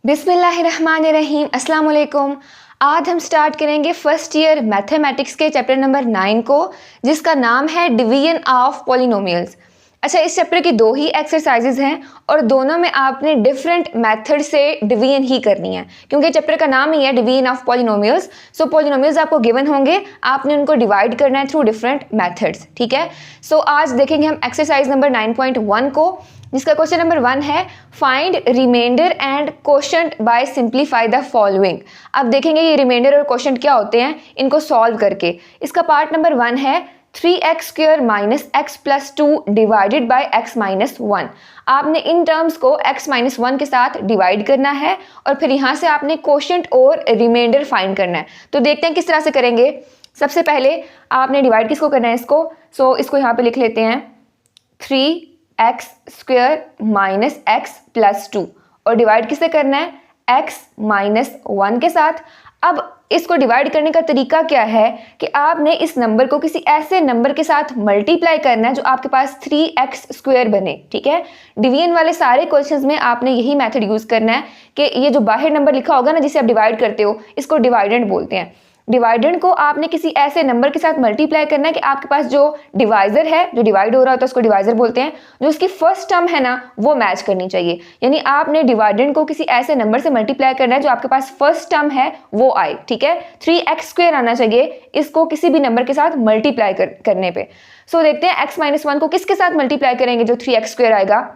बिस्मिल्लाहिर्रहमानिर्रहीम, अस्सलाम वालेकुम। आज हम स्टार्ट करेंगे फर्स्ट ईयर मैथमेटिक्स के चैप्टर नंबर 9 को, जिसका नाम है डिवीजन ऑफ पॉलिनोमियल्स। अच्छा, इस चैप्टर की दो ही एक्सरसाइजेज हैं और दोनों में आपने डिफरेंट मेथड से डिवीजन ही करनी है, क्योंकि चैप्टर का नाम ही है division of polynomials. So polynomials आपको गिवन होंगे, आपने उनको डिवाइड करना है थ्रू डिफरेंट मेथड्स। ठीक है, सो आज देखेंगे हम एक्सरसाइज नंबर 9.1 को, जिसका क्वेश्चन नंबर 1 है find remainder and quotient by simplify the following. अब देखेंगे ये रिमाइंडर और कोशेंट क्या होते हैं, इनको सॉल्व करके। इसका पार्ट नंबर 1 है 3x square minus x plus 2 divided by x minus 1। आपने इन टर्म्स को x माइनस 1 के साथ डिवाइड करना है और फिर यहाँ से आपने कोशेंट और रिमाइंडर फाइंड करना है। तो देखते हैं किस तरह से करेंगे। सबसे पहले आपने डिवाइड किसको करना है, इसको। सो इसको यहाँ पे लिख लेते हैं 3x square minus x plus 2 और डिवाइड किससे करना है, x माइनस 1 के साथ। अब इसको डिवाइड करने का तरीका क्या है कि आपने इस नंबर को किसी ऐसे नंबर के साथ मल्टीप्लाई करना है जो आपके पास 3x स्क्वायर बने। ठीक है, डिवीजन वाले सारे क्वेश्चंस में आपने यही मेथड यूज करना है कि ये जो बाहर नंबर लिखा होगा ना, जिसे आप डिवाइड करते हो, इसको डिवाइडेंड बोलते हैं। डिवाइडेंड को आपने किसी ऐसे नंबर के साथ मल्टीप्लाई करना है कि आपके पास जो डिवाइजर है, जो डिवाइड हो रहा होता है, उसको डिवाइजर बोलते हैं। जो उसकी फर्स्ट टर्म है ना, वो मैच करनी चाहिए। यानी आपने डिवाइडेंड को किसी ऐसे नंबर से मल्टीप्लाई करना है जो आपके पास फर्स्ट टर्म है वो आए। ठीक है, 3x स्क्वायर आना चाहिए इसको किसी भी नंबर के साथ मल्टीप्लाई करने पे। सो देखते हैं x माइनस 1 को किसके साथ मल्टीप्लाई करेंगे। जो 3x स्क्वायर आएगा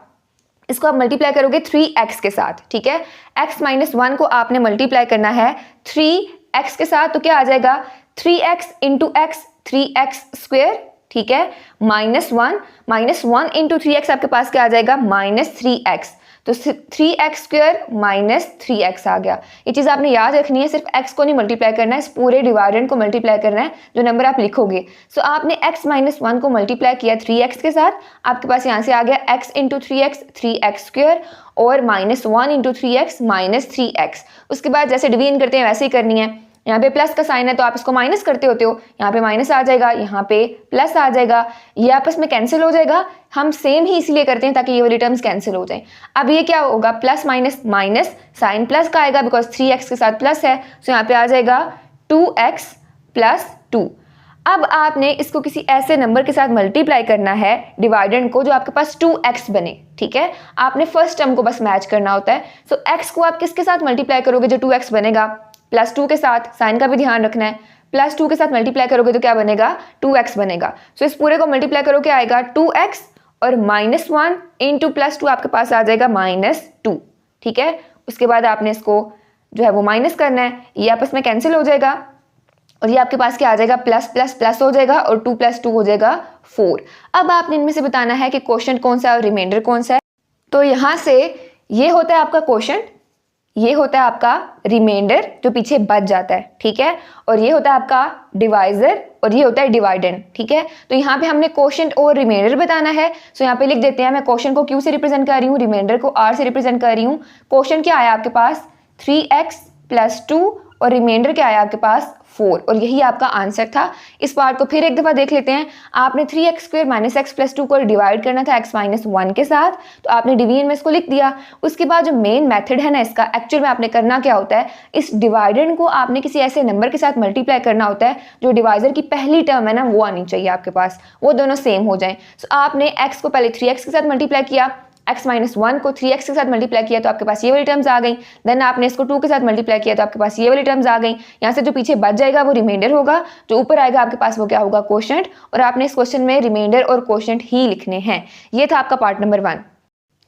इसको आप मल्टीप्लाई करोगे 3x के साथ। ठीक है, x माइनस 1 को आपने मल्टीप्लाई करना है 3x के साथ, तो क्या आ जाएगा 3x into x 3x square. ठीक है, माइनस 1 इंटू 3x आपके पास क्या आ जाएगा, माइनस 3x। तो 3x स्क्वेयर माइनस 3x आ गया। ये चीज़ आपने याद रखनी है, सिर्फ x को नहीं मल्टीप्लाई करना है, इस पूरे डिवाइडेंड को मल्टीप्लाई करना है जो नंबर आप लिखोगे। सो आपने x माइनस 1 को मल्टीप्लाई किया 3x के साथ, आपके पास यहाँ से आ गया x इंटू 3x स्क्वेयर और minus 1 into 3x minus 3x। उसके बाद जैसे डिवीजन करते हैं वैसे ही करनी है। यहाँ पे प्लस का साइन है तो आप इसको माइनस करते होते हो, यहाँ पे माइनस आ जाएगा, यहाँ पे प्लस आ जाएगा, ये आपस में कैंसिल हो जाएगा। हम सेम ही इसलिए करते हैं ताकि ये वाली टर्म्स कैंसिल हो जाएं। अब ये क्या होगा, plus minus minus, sign plus का आएगा बिकॉज 3x के साथ प्लस है, तो यहाँ पे आ जाएगा 2x प्लस 2। अब आपने इसको किसी ऐसे नंबर के साथ मल्टीप्लाई करना है डिवाइडेंड को जो आपके पास 2x बने। ठीक है, आपने फर्स्ट टर्म को बस मैच करना होता है। सो x को आप किसके साथ मल्टीप्लाई करोगे, जो 2x बनेगा, प्लस 2 के साथ। साइन का भी ध्यान रखना है, प्लस 2 के साथ मल्टीप्लाई करोगे तो क्या बनेगा, 2x बनेगा। सो इस पूरे को मल्टीप्लाई करो, क्या आएगा 2x और माइनस 1 इंटू प्लस 2 आपके पास आ जाएगा माइनस 2। ठीक है, उसके बाद आपने इसको जो है वो माइनस करना है, ये आपस में कैंसिल हो जाएगा और ये आपके पास क्या आ जाएगा, प्लस प्लस प्लस हो जाएगा और 2 प्लस 2 हो जाएगा 4। अब आपने इनमें से बताना है कि क्वोशंट कौन सा है और रिमाइंडर कौन सा है। तो यहाँ से ये होता है आपका क्वोशंट, ये होता है आपका रिमाइंडर जो पीछे बच जाता है। ठीक है, और ये होता है आपका डिवाइजर और ये होता है डिवाइडेंड। ठीक है, तो यहाँ पे हमने क्वोशंट और रिमाइंडर बताना है। सो यहाँ पे लिख देते हैं, मैं क्वोशंट को Q से रिप्रेजेंट कर रही हूँ, रिमाइंडर को R से रिप्रेजेंट कर रही हूँ। क्वोशंट क्या आया आपके पास 3x प्लस 2 और रिमाइंडर क्या आया आपके पास 4, और यही आपका आंसर था। इस पार्ट को फिर एक दफा देख लेते हैं। आपने 3x square minus x plus 2 को डिवाइड करना था x माइनस 1 के साथ, तो आपने डिवीजन में इसको लिख दिया। उसके बाद जो मेन मेथड है ना इसका, एक्चुअल में आपने करना क्या होता है, इस डिवाइडेंड को आपने किसी ऐसे नंबर के साथ मल्टीप्लाई करना होता है जो डिवाइजर की पहली टर्म है ना वो आनी चाहिए आपके पास, वो दोनों सेम हो जाएं। सो आपने x को पहले 3x के साथ मल्टीप्लाई किया, x माइनस 1 को 3x के साथ मल्टीप्लाई किया तो आपके पास ये वाली टर्म्स आ गई। देन आपने इसको 2 के साथ मल्टीप्लाई किया तो आपके पास ये वाली टर्म्स आ गई। यहाँ से जो पीछे बच जाएगा वो रिमाइंडर होगा, जो ऊपर आएगा आपके पास वो क्या होगा, क्वोशंट। और आपने इस क्वेश्चन में रिमाइंडर और क्वोशंट ही लिखने हैं। ये था आपका part number 1।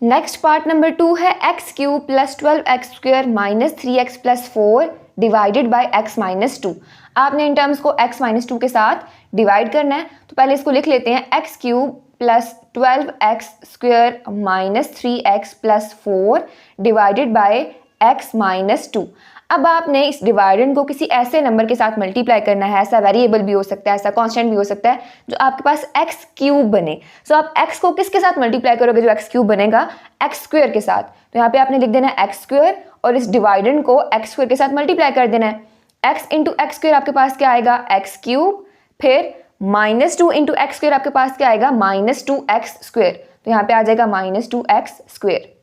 Next part number 2 है x cube plus 12x square minus 3x plus 4 divided by x minus 2। आपने इन टर्म्स को x माइनस 2 के साथ डिवाइड करना है। तो पहले इसको लिख लेते हैं, x cube plus 12x square minus 3x plus 4 divided by x minus 2। अब आपने इस डिवाइडेंड को किसी ऐसे नंबर के साथ मल्टीप्लाई करना है, ऐसा वेरिएबल भी हो सकता है, ऐसा कांस्टेंट भी हो सकता है जो आपके पास x क्यूब बने। सो आप x को किसके साथ मल्टीप्लाई करोगे, जो x क्यूब बनेगा x स्क्वायर के साथ। तो यहाँ पे आपने लिख देना है x स्क्वायर और इस डिवाइडेंड को x स्क्वायर के साथ मल्टीप्लाई कर देना है। x इंटू एक्स स्क्वायर आपके पास क्या आएगा, x क्यूब, फिर माइनस 2 इंटू एक्स स्क्वायर आपके पास क्या आएगा, माइनस 2x स्क्वायर। तो यहाँ पे आ जाएगा माइनस 2x स्क्वायर।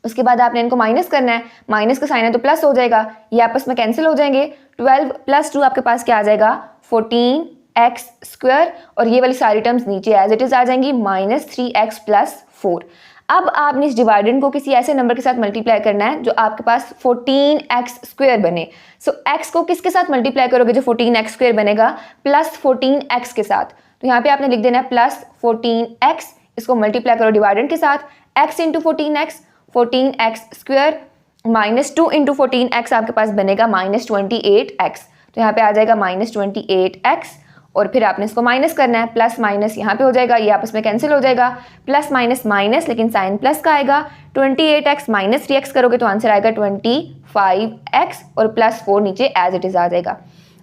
उसके बाद आपने इनको माइनस करना है, माइनस का साइन है तो प्लस हो जाएगा, ये आपस में कैंसिल हो जाएंगे। 12 + 2 आपके पास क्या आ जाएगा 14x², और ये वाली सारी टर्म्स नीचे एज इट इज आ जाएंगी -3x + 4। अब आपने इस डिवाइडेंड को किसी ऐसे नंबर के साथ मल्टीप्लाई करना है जो आपके पास 14x² बने। सो x को किसके साथ मल्टीप्लाई करोगे जो 14x² बनेगा, +14x के साथ। तो यहाँ पे आपने लिख देना है +14x, इसको मल्टीप्लाई करो डिवाइडेंड के साथ, x × 14x, 14x² -2 × 14x आपके पास बनेगा -28x। तो यहाँ पे आ जाएगा -28x, और फिर आपने इसको माइनस करना है, प्लस माइनस यहाँ पे हो जाएगा, ये आपस में कैंसिल हो जाएगा, प्लस माइनस माइनस, लेकिन साइन प्लस का आएगा। 28x -3x करोगे तो आंसर आएगा 25x, और +4 नीचे एज इट इज आ जाएगा।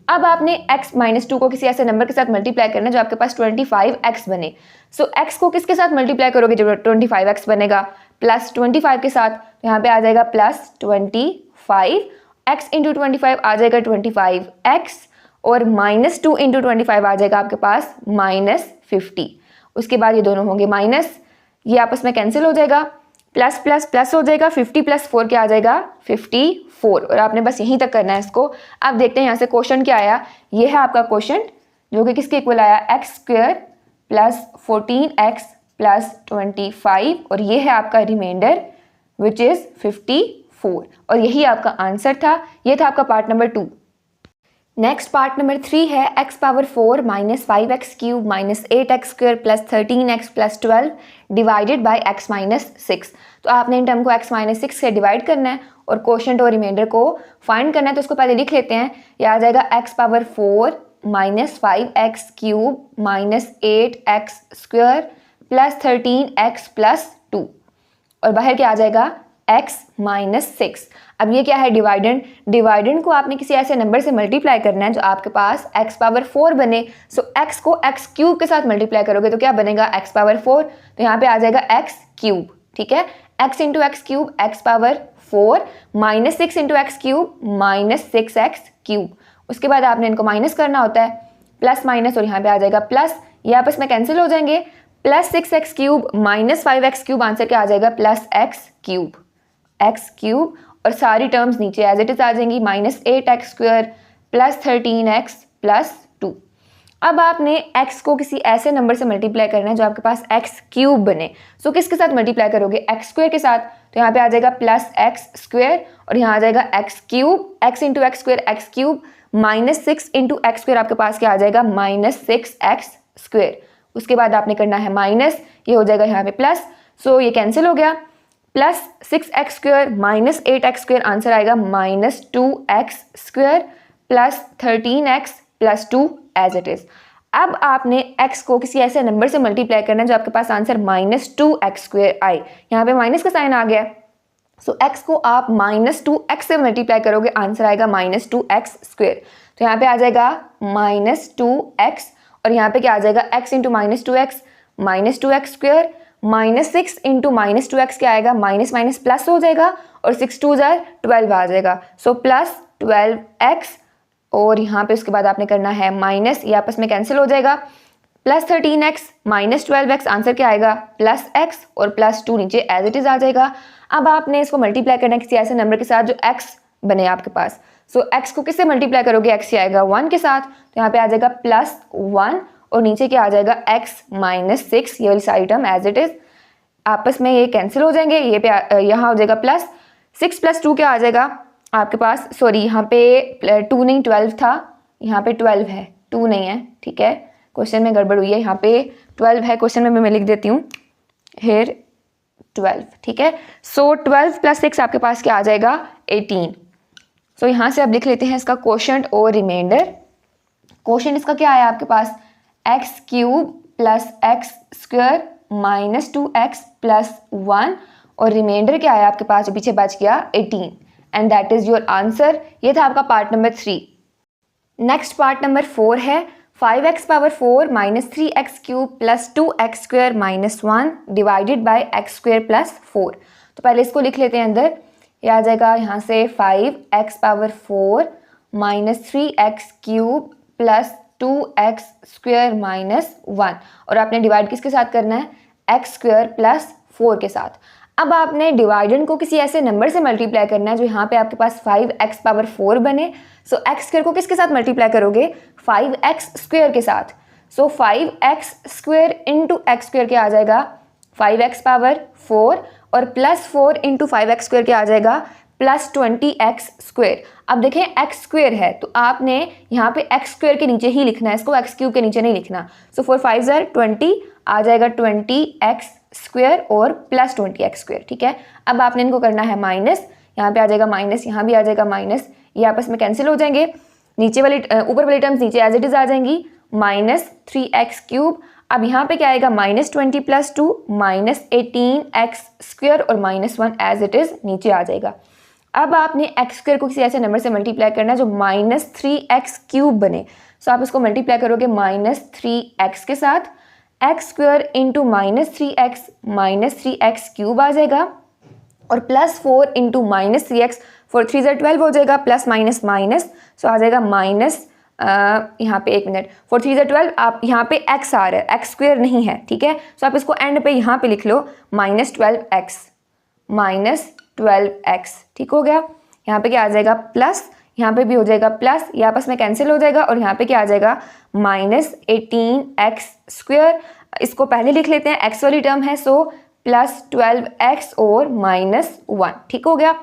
अब आपने x - 2 को किसी ऐसे नंबर के साथ मल्टीप्लाई करना है जो आपके पास 25x बने। सो x को किसके साथ मल्टीप्लाई करोगे जो 25x बनेगा, +25 के साथ। तो यहाँ पे आ जाएगा +25, x × 25 आ जाएगा 25x, और -2 × 25 आ जाएगा आपके पास -50। उसके बाद ये दोनों होंगे माइनस, ये आपस में कैंसिल हो जाएगा, प्लस प्लस प्लस हो जाएगा, 50 + 4 क्या आ जाएगा 54, और आपने बस यहीं तक करना है इसको। अब देखते हैं यहाँ से क्वेश्चन क्या आया। ये है आपका क्वेश्चन जो कि किसके इक्वल आया, x² + 14x + 25, और ये है आपका रिमाइंडर विच इज़ 54, और यही आपका आंसर था। ये था आपका part number 2। Next part number 3 है x⁴ - 5x³ - 8x² + 13x + 12 divided by x - 6। तो आपने इन टर्म को x - 6 से डिवाइड करना है और क्वोशंट और रिमाइंडर को फाइंड करना है। तो उसको पहले लिख लेते हैं। ये आ जाएगा x⁴ - 5x³ - 8x² + 13x + 2, और बाहर क्या आ जाएगा x - 6। अब ये क्या है डिवाइडेंड, डिवाइडेंड को आपने किसी ऐसे नंबर से मल्टीप्लाई करना है जो आपके पास x⁴ बने। सो x को x³ के साथ मल्टीप्लाई करोगे तो क्या बनेगा x⁴, तो यहाँ पे आ जाएगा x³, ठीक है, x × x³ x⁴ -6 × x³ -6x³। उसके बाद आपने इनको माइनस करना होता है, प्लस माइनस, और यहाँ पे आ जाएगा प्लस, ये आपस में कैंसिल हो जाएंगे, +6x³ - 5x³ आंसर क्या आ जाएगा x³, और सारी टर्म्स नीचे एज इट इज आ जाएंगी -8x² + 13x + 2। अब आपने x को किसी ऐसे नंबर से मल्टीप्लाई करना है जो आपके पास x³ बने। सो किसके साथ मल्टीप्लाई करोगे x² के साथ। तो यहाँ पे आ जाएगा +x², और यहाँ आ जाएगा x³ x × x² x³ -6 × x² आपके पास क्या आ जाएगा -6x²। उसके बाद आपने करना है माइनस, ये हो जाएगा यहाँ पे प्लस, सो ये कैंसिल हो गया, +6x² - 8x² आंसर आएगा -2x² + 13x + 2 as it is. अब आपने x को किसी ऐसे नंबर से मल्टीप्लाई करना है जो आपके पास आंसर -2x² आए। यहाँ पे माइनस का साइन आ गया, सो x को आप -2x से मल्टीप्लाई करोगे, आंसर आएगा -2x²। तो यहाँ पे आ जाएगा -2x, और यहाँ पे क्या आ जाएगा x × -2x -2x² -6 × -2x क्या आएगा माइनस माइनस प्लस हो जाएगा, और 6 2 12 आ जाएगा, सो +12x, और यहाँ पे उसके बाद आपने करना है माइनस, ये आपस में कैंसिल हो जाएगा, +13x -12x आंसर क्या आएगा +x, और +2 नीचे एज इट इज आ जाएगा। अब आपने इसको मल्टीप्लाई करना है किसी ऐसे नंबर के साथ जो x बने आपके पास। सो x को किससे मल्टीप्लाई करोगे, x आएगा 1 के साथ, तो यहाँ पे आ जाएगा +1, और नीचे क्या आ जाएगा x - 6, ये वाली सारी टर्म एज इट इज आपस में ये कैंसिल हो जाएंगे, ये पे यहाँ हो जाएगा +6 + 2 क्या आ जाएगा आपके पास, सॉरी यहाँ पे 2 नहीं 12 था, यहाँ पे 12 है, 2 नहीं है, ठीक है, क्वेश्चन में गड़बड़ हुई है, यहाँ पे 12 है क्वेश्चन में, मैं लिख देती हूँ हेयर 12, ठीक है। सो 12 + 6 आपके पास क्या आ जाएगा 18। सो यहाँ से अब लिख लेते हैं इसका क्वोशंट और रिमाइंडर। क्वोशंट इसका क्या आया आपके पास x³ + x² -2x + 1, और रिमाइंडर क्या आया आपके पास जो पीछे बच गया 18, and that is your answer. ये था आपका part number 3। Next part number 4 है 5x⁴ - 3x³ + 2x² - 1 divided by x² + 4। तो पहले इसको लिख लेते हैं अंदर, ये आ जाएगा यहाँ से 5x⁴ - 3x³ + 2x² - 1, और आपने डिवाइड किसके साथ करना है x² + 4 के साथ। अब आपने डिवाइडेंड को किसी ऐसे नंबर से मल्टीप्लाई करना है जो यहाँ पे आपके पास 5x पावर 4 बने। सो एक्स स्क्वायर को किसके साथ मल्टीप्लाई करोगे? 5x स्क्वायर के साथ। सो 5x square into x square क्या आ जाएगा? 5x पावर 4 और प्लस 4 इंटू 5x स्क्वायर क्या आ जाएगा? Plus 20x square. अब देखें x स्क्वायर है तो आपने यहाँ पे x स्क्वायर के नीचे ही लिखना है, इसको x क्यूब के नीचे नहीं लिखना। सो 4 5 20 आ जाएगा 20x स्क्वायर और प्लस 20x स्क्वायर। ठीक है, अब आपने इनको करना है माइनस, यहाँ पे आ जाएगा माइनस, यहाँ भी आ जाएगा माइनस, ये आपस में कैंसिल हो जाएंगे। नीचे वाली ऊपर वाली टर्म्स नीचे एज इट इज आ जाएंगी, माइनस 3x क्यूब। अब यहाँ पे क्या आएगा? Minus 20 plus 2 minus 18x square और माइनस 1 एज इट इज नीचे आ जाएगा। अब आपने एक्स स्क्वायर को किसी ऐसे नंबर से मल्टीप्लाई करना है जो माइनस 3x क्यूब बने। सो आप इसको मल्टीप्लाई करोगे माइनस 3x के साथ, x square into minus 3x cube आ जाएगा और प्लस 4 इंटू माइनस 3x, 4 3 12 हो जाएगा, प्लस माइनस माइनस, सो आ जाएगा माइनस यहाँ पे 1 मिनट, 4 3 12, आप यहाँ पे x आ रहा है, एक्स स्क्वायर नहीं है। ठीक है, सो आप इसको एंड पे यहाँ पे लिख लो माइनस 12x। ठीक हो गया, यहाँ पे क्या आ जाएगा? प्लस, यहाँ पे भी हो जाएगा प्लस, ये आपस में कैंसिल हो जाएगा और यहाँ पे क्या आ जाएगा? Minus 18x square. इसको पहले लिख लेते हैं, x वाली टर्म है, सो प्लस 12x और माइनस 1। ठीक हो गया।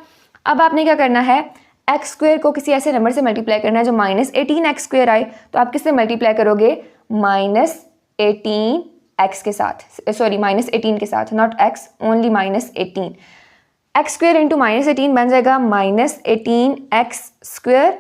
अब आपने क्या करना है? एक्स स्क्वायर को किसी ऐसे नंबर से मल्टीप्लाई करना है जो माइनस 18x स्क्वायर आए, तो आप किससे मल्टीप्लाई करोगे? माइनस 18x के साथ, सॉरी माइनस 18 के साथ, not x, only minus 18। X square into minus 18 बन जाएगा minus 18x square,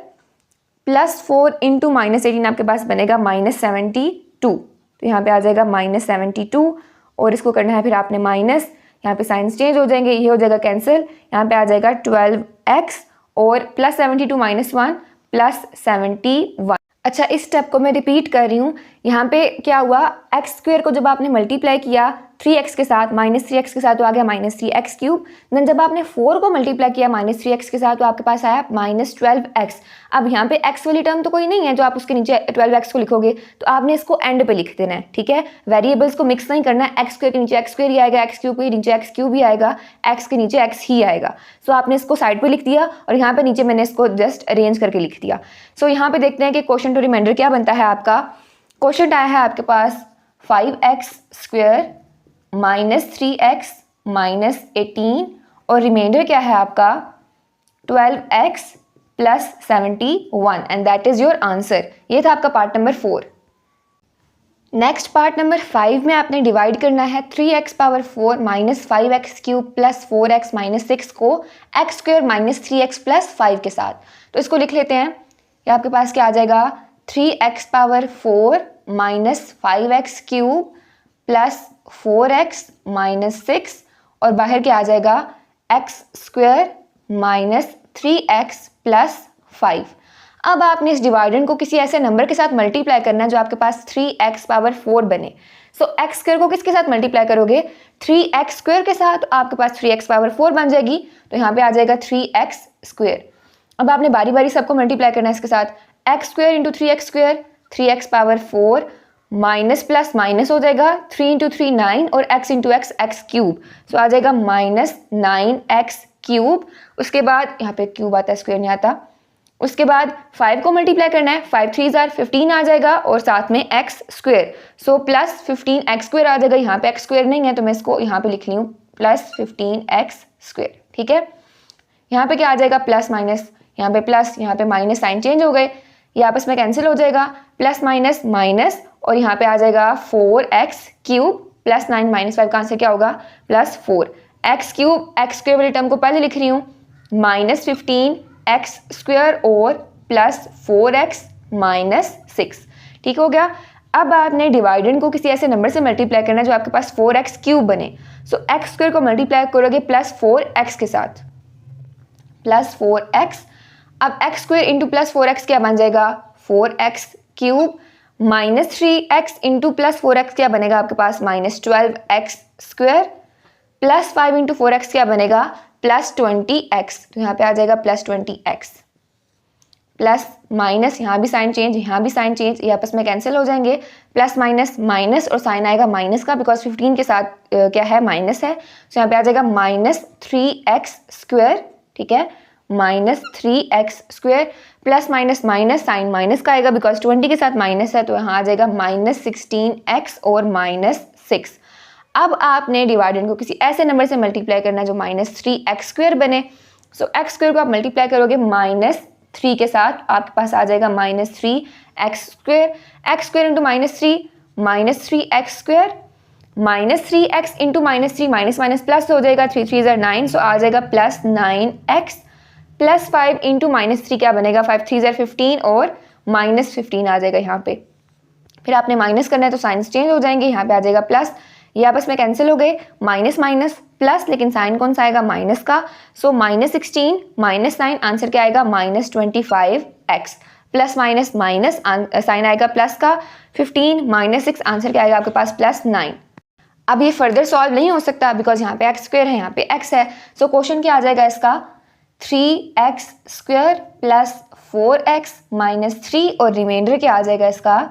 plus 4 into minus 18 आपके पास बनेगा माइनस 72। तो यहाँ पे आ जाएगा माइनस 72 और इसको करना है फिर आपने माइनस, यहाँ पे साइंस चेंज हो जाएंगे, ये हो जाएगा कैंसिल, यहाँ पे आ जाएगा 12x और प्लस 72 माइनस 1 प्लस 71। अच्छा, इस स्टेप को मैं रिपीट कर रही हूँ। यहाँ पे क्या हुआ? एक्स स्क्वायर को जब आपने मल्टीप्लाई किया 3x के साथ, माइनस 3x के साथ तो आ गया माइनस 3x क्यूब। देन जब आपने 4 को मल्टीप्लाई किया माइनस 3x के साथ तो आपके पास आया माइनस 12x। अब यहाँ पे x वाली टर्म तो कोई नहीं है जो आप उसके नीचे 12x को लिखोगे, तो आपने इसको एंड पे लिख देना है। ठीक है, वेरिएबल्स को मिक्स नहीं करना है, एक्स स्क्वायर के नीचे एक्स स्क्वायर ही आएगा, एक्स क्यूब के नीचे एक्स क्यूब ही आएगा, एक्स के नीचे एक्स ही आएगा। सो आपने इसको साइड पे लिख दिया और यहाँ पे नीचे मैंने इसको जस्ट अरेंज करके लिख दिया। सो यहाँ पे देखते हैं कि क्वेश्चन टू रिमाइंडर क्या बनता है आपका। क्वेश्चन आया है आपके पास 5x square minus 3x minus 18 और रिमाइंडर क्या है आपका? 12x plus 71 and that is your answer. ये था आपका part number 4। Next part number 5 में आपने डिवाइड करना है 3x power 4 minus 5x cube plus 4x minus 6 को x square minus 3x plus 5 के साथ। तो इसको लिख लेते हैं, ये आपके पास क्या आ जाएगा? 3x power 4 minus 5x cube plus 4x minus 6 और बाहर क्या आ जाएगा? x square minus 3x plus 5। अब आपने इस डिवाइडेंड को किसी ऐसे नंबर के साथ मल्टीप्लाई करना है जो आपके पास 3x पावर 4 बने। सो x स्क्वायर को किसके साथ मल्टीप्लाई करोगे? 3x स्क्वायर के साथ, तो आपके पास 3x पावर 4 बन जाएगी, तो यहाँ पे आ जाएगा 3x स्क्वायर। अब आपने बारी बारी सबको मल्टीप्लाई करना है इसके साथ, x square into 3x square, 3x power 4 minus plus minus हो जाएगा, 3 इंटू 3 9 और x into x x cube, so आ जाएगा माइनस 9x क्यूब। उसके बाद यहाँ पे क्यूब आता है, स्क्वायर नहीं आता। उसके बाद 5 को मल्टीप्लाई करना है, 5 3 15 आ जाएगा और साथ में x square, so plus 15x square आ जाएगा। यहाँ पे x स्क्वायर नहीं है तो मैं इसको यहाँ पे लिख ली हूँ प्लस 15x स्क्वायर। ठीक है, यहाँ पे क्या आ जाएगा? प्लस माइनस, यहाँ पे प्लस, यहाँ पे माइनस, साइन चेंज हो गए, ये आपस में कैंसिल हो जाएगा, प्लस माइनस माइनस और यहाँ पे आ जाएगा 4x क्यूब प्लस 9 माइनस 5 का आंसर क्या होगा? Plus 4 x cube, x square वाली टर्म को पहले लिख रही हूँ, माइनस 15x स्क्वायर और प्लस 4x माइनस 6। ठीक हो गया। अब आपने डिवाइडेंड को किसी ऐसे नंबर से मल्टीप्लाई करना है जो आपके पास 4x क्यूब बने। सो x स्क्वायर को मल्टीप्लाई करोगे प्लस 4x के साथ, प्लस 4x। अब x square into plus 4x क्या बन जाएगा? 4x cube minus 3x into plus 4x क्या बनेगा आपके पास? Minus 12x square plus 5 into 4x क्या बनेगा? प्लस 20x, तो यहाँ पे आ जाएगा प्लस 20x प्लस माइनस, यहाँ भी साइन चेंज, यहाँ भी साइन चेंज, ये आपस में कैंसिल हो जाएंगे, प्लस माइनस माइनस और साइन आएगा माइनस का, बिकॉज 15 के साथ क्या है, माइनस है। सो यहाँ पे आ जाएगा -3x², ठीक है, -3x² plus minus minus, sign minus का आएगा बिकॉज 20 के साथ माइनस है, तो यहाँ आ जाएगा -16x और -6। अब आपने डिवाइडेंड को किसी ऐसे नंबर से मल्टीप्लाई करना है जो -3x² बने। सो x² को आप मल्टीप्लाई करोगे -3 के साथ, आपके पास आ जाएगा -3x², x² into -3, -3x², -3x into -3, minus minus plus हो जाएगा, 3 3 ज़ा 9, सो आ जाएगा +9x प्लस 5 इंटू -3 क्या बनेगा, 5 3 ज़ा 15 और -15 आ जाएगा यहाँ पे। फिर आपने माइनस करना है तो साइंस चेंज हो जाएंगे, यहाँ पे आ जाएगा प्लस, ये आपस में कैंसिल हो गए, माइनस माइनस प्लस, लेकिन साइन कौन सा आएगा, माइनस का। सो -16 -9 आंसर क्या आएगा, -25x, plus minus minus sign आएगा प्लस का, 15 -6 आंसर क्या आएगा आपके पास, +9। अब ये फर्दर सॉल्व नहीं हो सकता बिकॉज यहाँ पे x² है, यहाँ पे x है। सो क्वेश्चन क्या आ जाएगा इसका, 3x² प्लस 4x -3 और रिमाइंडर क्या आ जाएगा इसका,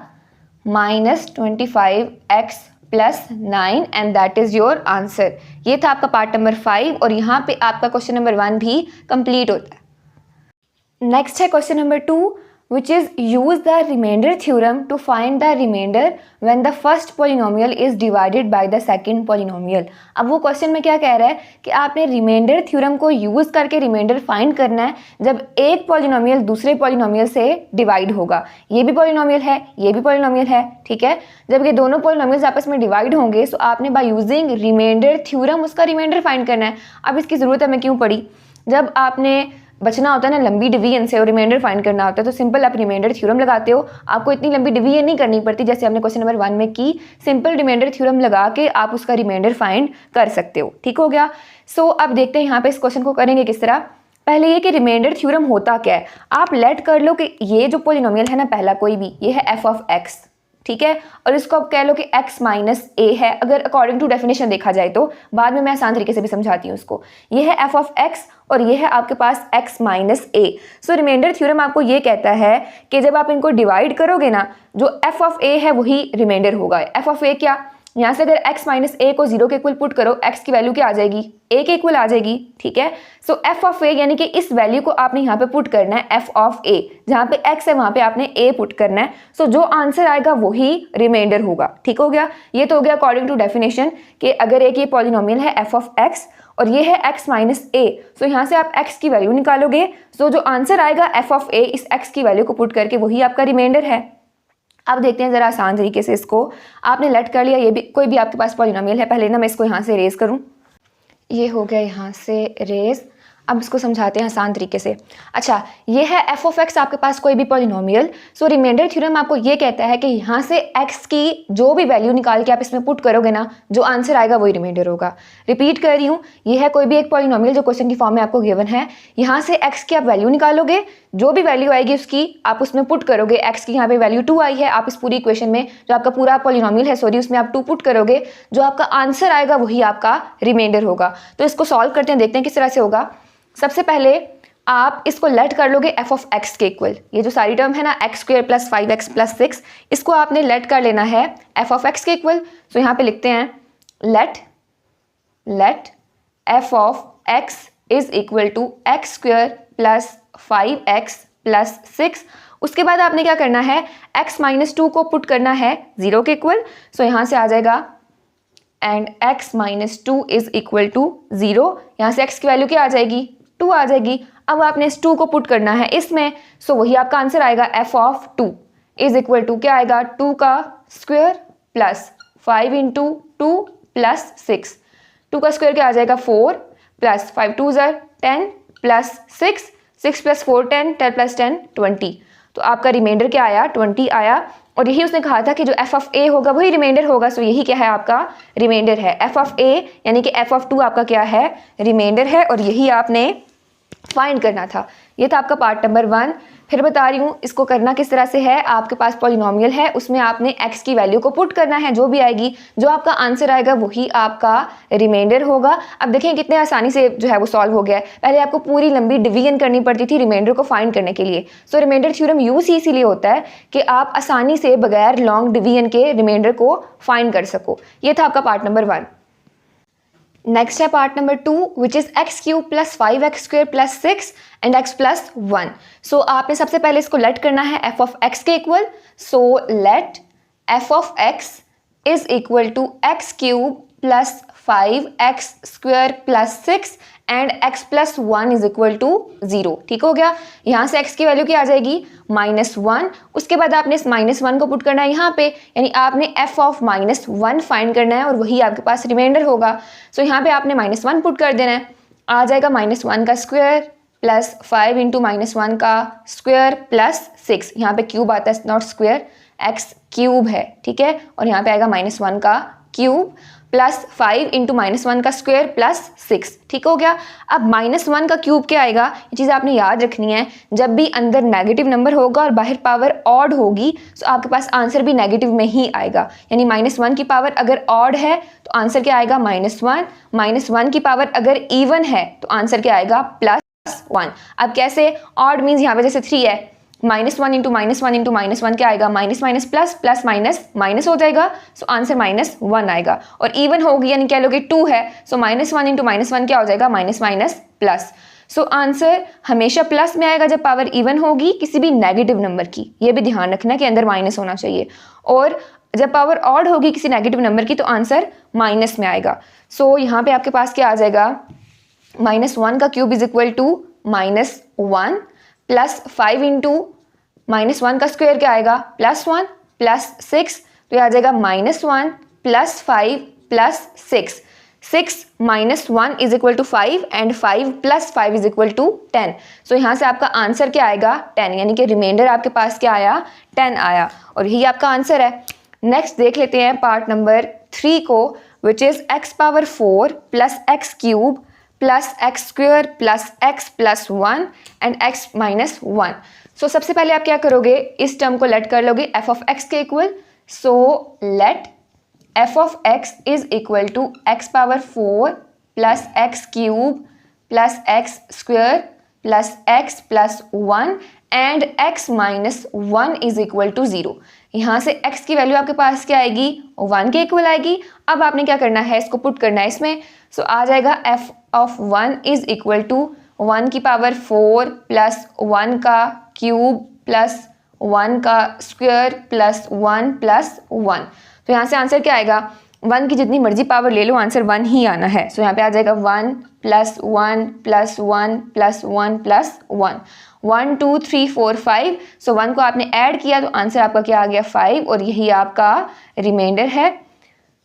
-25x plus 9 and that is your answer. ये था आपका पार्ट नंबर 5 और यहाँ पे आपका क्वेश्चन नंबर 1 भी कंप्लीट होता है। नेक्स्ट है question number 2, which is use the remainder theorem to find the remainder when the first polynomial is divided by the second polynomial। अब वो क्वेश्चन में क्या कह रहा है कि आपने रिमाइंडर थ्योरम को यूज करके रिमाइंडर फाइंड करना है जब एक पॉलिनोमियल दूसरे पॉलिनोमियल से डिवाइड होगा। ये भी पॉलिनोमियल है, ये भी पॉलिनोमियल है, ठीक है। जब ये दोनों पॉलिनोमियल्स आपस में डिवाइड होंगे तो आपने बाय यूजिंग रिमाइंडर थ्योरम उसका रिमाइंडर फाइंड करना है। अब इसकी ज़रूरत हमें क्यों पड़ी, जब आपने बचना होता है ना लंबी डिवीजन से और रिमाइंडर फाइंड करना होता है तो सिंपल आप रिमाइंडर थ्योरम लगाते हो, आपको इतनी लंबी डिवीजन नहीं करनी पड़ती जैसे हमने क्वेश्चन नंबर 1 में की। सिंपल रिमाइंडर थ्योरम लगा के आप उसका रिमाइंडर फाइंड कर सकते हो, ठीक हो गया। सो अब देखते हैं यहाँ पे इस क्वेश्चन को करेंगे किस तरह। पहले ये कि रिमाइंडर थ्योरम होता क्या है, आप लेट कर लो कि ये जो पॉलिनोमियल है ना पहला कोई भी, ये है f(x), ठीक है, और इसको आप कह लो कि x माइनस a है, अगर अकॉर्डिंग टू डेफिनेशन देखा जाए तो, बाद में मैं आसान तरीके से भी समझाती हूँ उसको। ये है f(x) और ये है आपके पास x minus a। So remainder theorem आपको ये कहता है कि जब आप इनको डिवाइड करोगे ना, जो f(a) है वही रिमाइंडर होगा। f(a) क्या, यहाँ से अगर x माइनस a को 0 के इक्वल पुट करो, x की वैल्यू क्या आ जाएगी, a के इक्वल आ जाएगी, ठीक है। सो f(a) यानी कि इस वैल्यू को आपने यहाँ पे पुट करना है, f(a), जहाँ पे x है वहाँ पे आपने a पुट करना है। सो जो आंसर आएगा वही रिमाइंडर होगा, ठीक हो गया। ये तो हो गया अकॉर्डिंग टू डेफिनेशन कि अगर एक ये पॉलिनोमियल है f(x) और ये है x माइनस a, सो यहाँ से आप x की वैल्यू निकालोगे, सो जो आंसर आएगा f(a) इस x की वैल्यू को पुट करके वही आपका रिमाइंडर है। अब देखते हैं ज़रा आसान तरीके से इसको। आपने लेट कर लिया, ये भी कोई भी आपके पास पॉलिनोमियल है। पहले ना मैं इसको यहाँ से रेज करूँ, ये हो गया यहाँ से रेज। अब इसको समझाते हैं आसान तरीके से। अच्छा, ये है f(x) आपके पास कोई भी पॉलिनोमियल। सो रिमाइंडर थ्योरम आपको ये कहता है कि यहाँ से x की जो भी वैल्यू निकाल के आप इसमें पुट करोगे ना, जो आंसर आएगा वही रिमाइंडर होगा। रिपीट कर रही हूँ, ये है कोई भी एक पॉलिनोमियल जो क्वेश्चन की फॉर्म में आपको गिवन है। यहाँ से x की आप वैल्यू निकालोगे, जो भी वैल्यू आएगी उसकी आप उसमें पुट करोगे। x की यहाँ पे वैल्यू 2 आई है, आप इस पूरी इक्वेशन में जो आपका पूरा पॉलिनोमियल है सॉरी उसमें आप 2 पुट करोगे, जो आपका आंसर आएगा वही आपका रिमाइंडर होगा। तो इसको सॉल्व करते हैं, देखते हैं किस तरह से होगा। सबसे पहले आप इसको लेट कर लोगे f(x) के इक्वल, ये जो सारी टर्म है ना x² प्लस 5x प्लस 6, इसको आपने लेट कर लेना है f(x) के इक्वल। सो यहाँ पे लिखते हैं let f(x) is equal to x² plus 5x plus 6। उसके बाद आपने क्या करना है, x माइनस 2 को पुट करना है 0 के इक्वल। सो यहाँ से आ जाएगा and x minus 2 is equal to 0। यहाँ से x की वैल्यू क्या आ जाएगी, 2 आ जाएगी। अब आपने इस 2 को पुट करना है इसमें, सो वही आपका आंसर आएगा f(2) इज इक्वल टू क्या आएगा, 2 का स्क्वायर प्लस 5 इंटू 2 प्लस 6। 2 का स्क्वायर क्या आ जाएगा, 4 प्लस 5 2 ज़र 10 प्लस 6 प्लस 4 10 10 प्लस 10 20। तो आपका रिमाइंडर क्या आया, 20 आया। और यही उसने कहा था कि जो f(a) होगा वही रिमाइंडर होगा। सो यही क्या है आपका रिमाइंडर है f(a), यानी कि f(2) आपका क्या है, रिमाइंडर है। और यही आपने फाइंड करना था। ये था आपका पार्ट नंबर 1। फिर बता रही हूँ इसको करना किस तरह से है। आपके पास पॉलिनोमियल है, उसमें आपने x की वैल्यू को पुट करना है, जो भी आएगी, जो आपका आंसर आएगा वही आपका रिमाइंडर होगा। अब देखें कितने आसानी से जो है वो सॉल्व हो गया है। पहले आपको पूरी लंबी डिवीजन करनी पड़ती थी रिमाइंडर को फाइंड करने के लिए। सो रिमाइंडर थ्योरम यूज ही इसीलिए होता है कि आप आसानी से बगैर लॉन्ग डिवीजन के रिमाइंडर को फाइंड कर सको। ये था आपका पार्ट नंबर 1। नेक्स्ट है part number 2 which is x cube plus 5x² plus 6 and x plus 1। So आपने सबसे पहले इसको लेट करना है f ऑफ x के equal. So let f of x is equal to x cube plus 5x² plus 6 and x plus 1 is equal to 0। ठीक हो गया। यहाँ से x की वैल्यू क्या आ जाएगी -1। उसके बाद आपने इस -1 को पुट करना है यहाँ पे, यानी आपने f ऑफ -1 फाइंड करना है और वही आपके पास रिमाइंडर होगा। सो यहाँ पे आपने -1 पुट कर देना है, आ जाएगा -1 का स्क्वायर प्लस 5 इंटू -1 का स्क्वायर प्लस 6। यहाँ पे क्यूब आता है, नॉट स्क्वायर, x क्यूब है, ठीक है। और यहाँ पे आएगा -1 का क्यूब प्लस 5 इंटू -1 का स्क्वायर प्लस 6। ठीक हो गया। अब -1 का क्यूब क्या आएगा, ये चीज़ आपने याद रखनी है। जब भी अंदर नेगेटिव नंबर होगा और बाहर पावर ऑड होगी तो आपके पास आंसर भी नेगेटिव में ही आएगा। यानी -1 की पावर अगर ऑड है तो आंसर क्या आएगा -1, -1 की पावर अगर इवन है तो आंसर क्या आएगा +1। अब कैसे, ऑड मीन्स यहाँ पे जैसे 3 है, -1 इंटू -1 इंटू -1 क्या आएगा, minus minus plus, plus minus minus हो जाएगा, सो आंसर -1 आएगा। और इवन होगी यानी कह लोगे 2 है, सो -1 इंटू -1 क्या हो जाएगा, minus minus plus. So answer हमेशा प्लस में आएगा जब पावर इवन होगी किसी भी नेगेटिव नंबर की। ये भी ध्यान रखना कि अंदर माइनस होना चाहिए। और जब पावर ऑड होगी किसी नेगेटिव नंबर की तो आंसर माइनस में आएगा। सो यहाँ पे आपके पास क्या आ जाएगा, -1 का cube is equal to -1 plus 5 into -1 का स्क्वायर क्या आएगा +1 प्लस 6, तो ये आ जाएगा -1 plus 5 plus 6। 6 -1 is equal to 5 and 5 plus 5 is equal to 10। So यहाँ से आपका आंसर क्या आएगा 10, यानी कि रिमाइंडर आपके पास क्या आया 10 आया और यही आपका आंसर है। नेक्स्ट देख लेते हैं पार्ट नंबर 3 को, विच is x power 4 plus x cube plus x² plus x plus 1 and x minus 1। सो सबसे पहले आप क्या करोगे, इस टर्म को लेट कर लोगे f ऑफ x के equal. So let f of x is equal to x power 4 plus x cube plus x² plus x plus 1 and x minus 1 is equal to 0। यहाँ से x की value आपके पास क्या आएगी 1 के इक्वल आएगी। अब आपने क्या करना है, इसको पुट करना है इसमें। सो आ जाएगा f of 1 is equal to 1 की पावर 4 प्लस 1 का क्यूब प्लस 1 का स्क्वायर प्लस 1 प्लस 1। तो यहाँ से आंसर क्या आएगा, 1 की जितनी मर्जी पावर ले लो आंसर 1 ही आना है। सो यहाँ पे आ जाएगा 1 प्लस 1 प्लस 1 प्लस 1 प्लस 1, 1 2 3 4 5। सो 1 को आपने ऐड किया तो आंसर आपका क्या आ गया 5 और यही आपका रिमाइंडर है।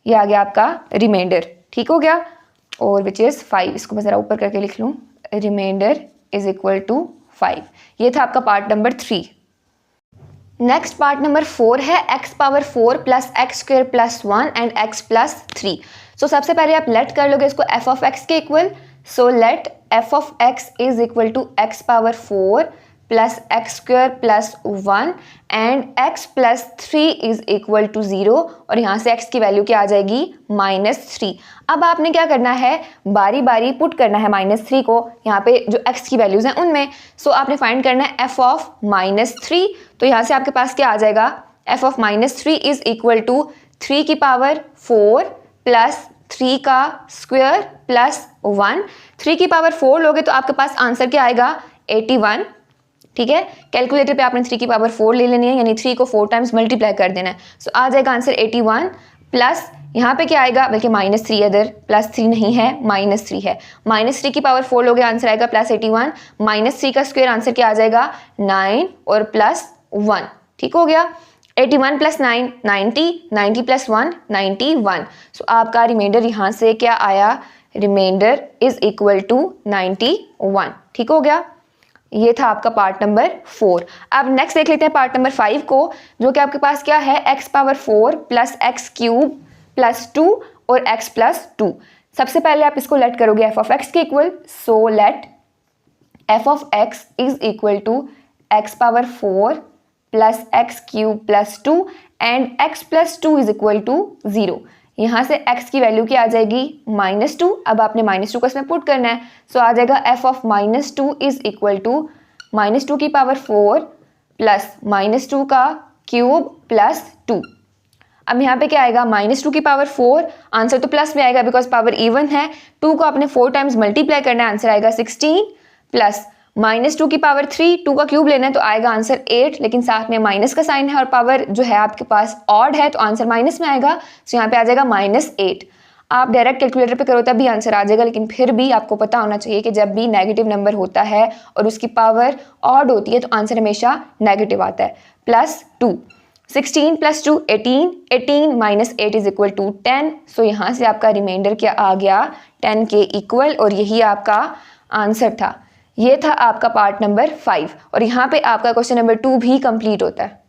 ये आ गया आपका रिमाइंडर। ठीक हो गया। और विच इज़ 5, इसको मैं ज़रा ऊपर करके लिख लूँ, रिमाइंडर इज इक्वल टू 5। ये था आपका part number 3। Next part number 4 है x power 4 plus x² plus 1 and x plus 3। So सबसे पहले आप लेट कर लोगे इसको f ऑफ x के equal. So let f of x is equal to x power 4 plus x² plus 1 and x plus 3 is equal to 0 और यहाँ से x की वैल्यू क्या आ जाएगी -3। अब आपने क्या करना है, बारी बारी पुट करना है -3 को यहाँ पे जो x की वैल्यूज़ हैं उनमें। सो आपने फाइंड करना है f ऑफ -3। तो यहाँ से आपके पास क्या आ जाएगा, f of -3 is equal to 3 की पावर 4 प्लस 3 का स्क्वायर प्लस 1। 3 की पावर 4 लोगे तो आपके पास आंसर क्या आएगा 81। ठीक है, कैलकुलेटर पे आपने 3 की पावर 4 ले लेनी है, यानी 3 को 4 टाइम्स मल्टीप्लाई कर देना है। सो आ जाएगा आंसर 81 प्लस यहाँ पे क्या आएगा, बल्कि -3 इधर +3 नहीं है -3 है। -3 की पावर 4 लोगे आंसर आएगा +81, -3 का स्क्वायर आंसर क्या आ जाएगा 9 और +1। ठीक हो गया। 81 + 9 90, 90 + 1 91। सो आपका रिमाइंडर यहाँ से क्या आया, रिमाइंडर इज इक्वल टू 91। ठीक हो गया। ये था आपका पार्ट नंबर 4। अब नेक्स्ट देख लेते हैं पार्ट नंबर 5 को, जो कि आपके पास क्या है, x power 4 plus x cube plus 2 और x प्लस 2। सबसे पहले आप इसको लेट करोगे f ऑफ x के equal. So let f of x is equal to x power 4 plus x cube plus 2 and x plus 2 is equal to 0। यहाँ से x की वैल्यू क्या आ जाएगी -2। अब आपने -2 को इसमें पुट करना है, सो आ जाएगा f of -2 is equal to -2 की पावर 4 प्लस -2 का क्यूब प्लस 2। अब यहाँ पे क्या आएगा -2 की पावर 4, आंसर तो प्लस में आएगा बिकॉज पावर इवन है। 2 को आपने 4 टाइम्स मल्टीप्लाई करना है, आंसर आएगा 16 प्लस -2 की पावर 3, 2 का क्यूब लेना है तो आएगा आंसर 8, लेकिन साथ में माइनस का साइन है और पावर जो है आपके पास ऑड है तो आंसर माइनस में आएगा, तो यहाँ पे आ जाएगा -8। आप डायरेक्ट कैलकुलेटर पे करो तब भी आंसर आ जाएगा, लेकिन फिर भी आपको पता होना चाहिए कि जब भी नेगेटिव नंबर होता है और उसकी पावर ऑड होती है तो आंसर हमेशा नेगेटिव आता है। Plus 2, 16 plus 2 18, 18 minus 8 is equal to 10। So यहाँ से आपका रिमाइंडर क्या आ गया 10 के इक्वल, और यही आपका आंसर था। ये था आपका पार्ट नंबर 5 और यहाँ पे आपका क्वेश्चन नंबर 2 भी कंप्लीट होता है।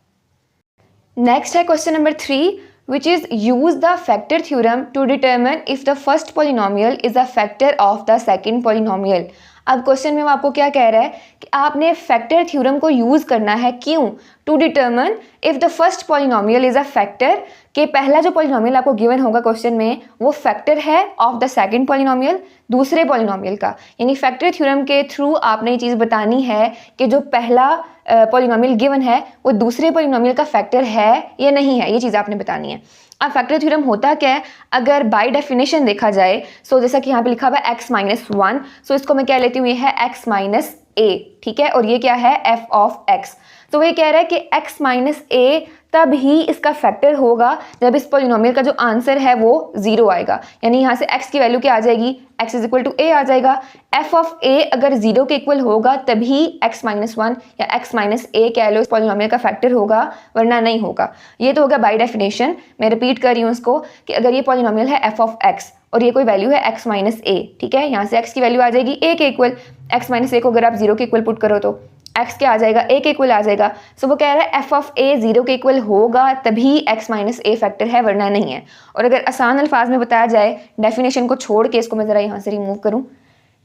नेक्स्ट है question number 3 which is use the factor theorem to determine if the first polynomial is a factor of the second polynomial। अब क्वेश्चन में वो आपको क्या कह रहा है कि आपने फैक्टर थ्योरम को यूज करना है, क्यों? To determine if the first polynomial is a factor, कि पहला जो पॉलिनोमियल आपको गिवन होगा क्वेश्चन में वो फैक्टर है ऑफ द सेकंड पॉलिनोमियल, दूसरे पॉलिनोमियल का। यानी फैक्टर थ्योरम के थ्रू आपने ये चीज़ बतानी है कि जो पहला पॉलिनोमियल गिवन है वो दूसरे पॉलिनोमियल का फैक्टर है या नहीं है, ये चीज़ आपने बतानी है। अब फैक्टर थ्योरम होता क्या है अगर बाय डेफिनेशन देखा जाए, सो जैसा कि यहाँ पे लिखा हुआ है x-1, सो इसको मैं क्या लेती हूँ, ये है x-a, ठीक है, और ये क्या है f ऑफ x। तो ये कह रहा है कि x-a तब ही इसका फैक्टर होगा जब इस पॉलिनोमियल का जो आंसर है वो 0 आएगा। यानी यहाँ से x की वैल्यू क्या आ जाएगी, x is equal to a आ जाएगा। f ऑफ a अगर 0 के इक्वल होगा तभी x-1 या x-a कह लो इस पॉलिनोमियल का फैक्टर होगा, वरना नहीं होगा। ये तो होगा बाय डेफिनेशन। मैं रिपीट कर रही हूँ इसको कि अगर ये पॉलिनोमियल है f ऑफ x और ये कोई वैल्यू है x-a, ठीक है, यहाँ से x की वैल्यू आ जाएगी a के इक्वल। x-a को अगर आप 0 के इक्वल पुट करो तो x क्या आ जाएगा, a के इक्वल आ जाएगा। सो वो कह रहा है f ऑफ a 0 के इक्वल होगा तभी x-a फैक्टर है, वरना नहीं है। और अगर आसान अल्फाज में बताया जाए, डेफिनेशन को छोड़ के, इसको मैं ज़रा यहाँ से रिमूव करूँ,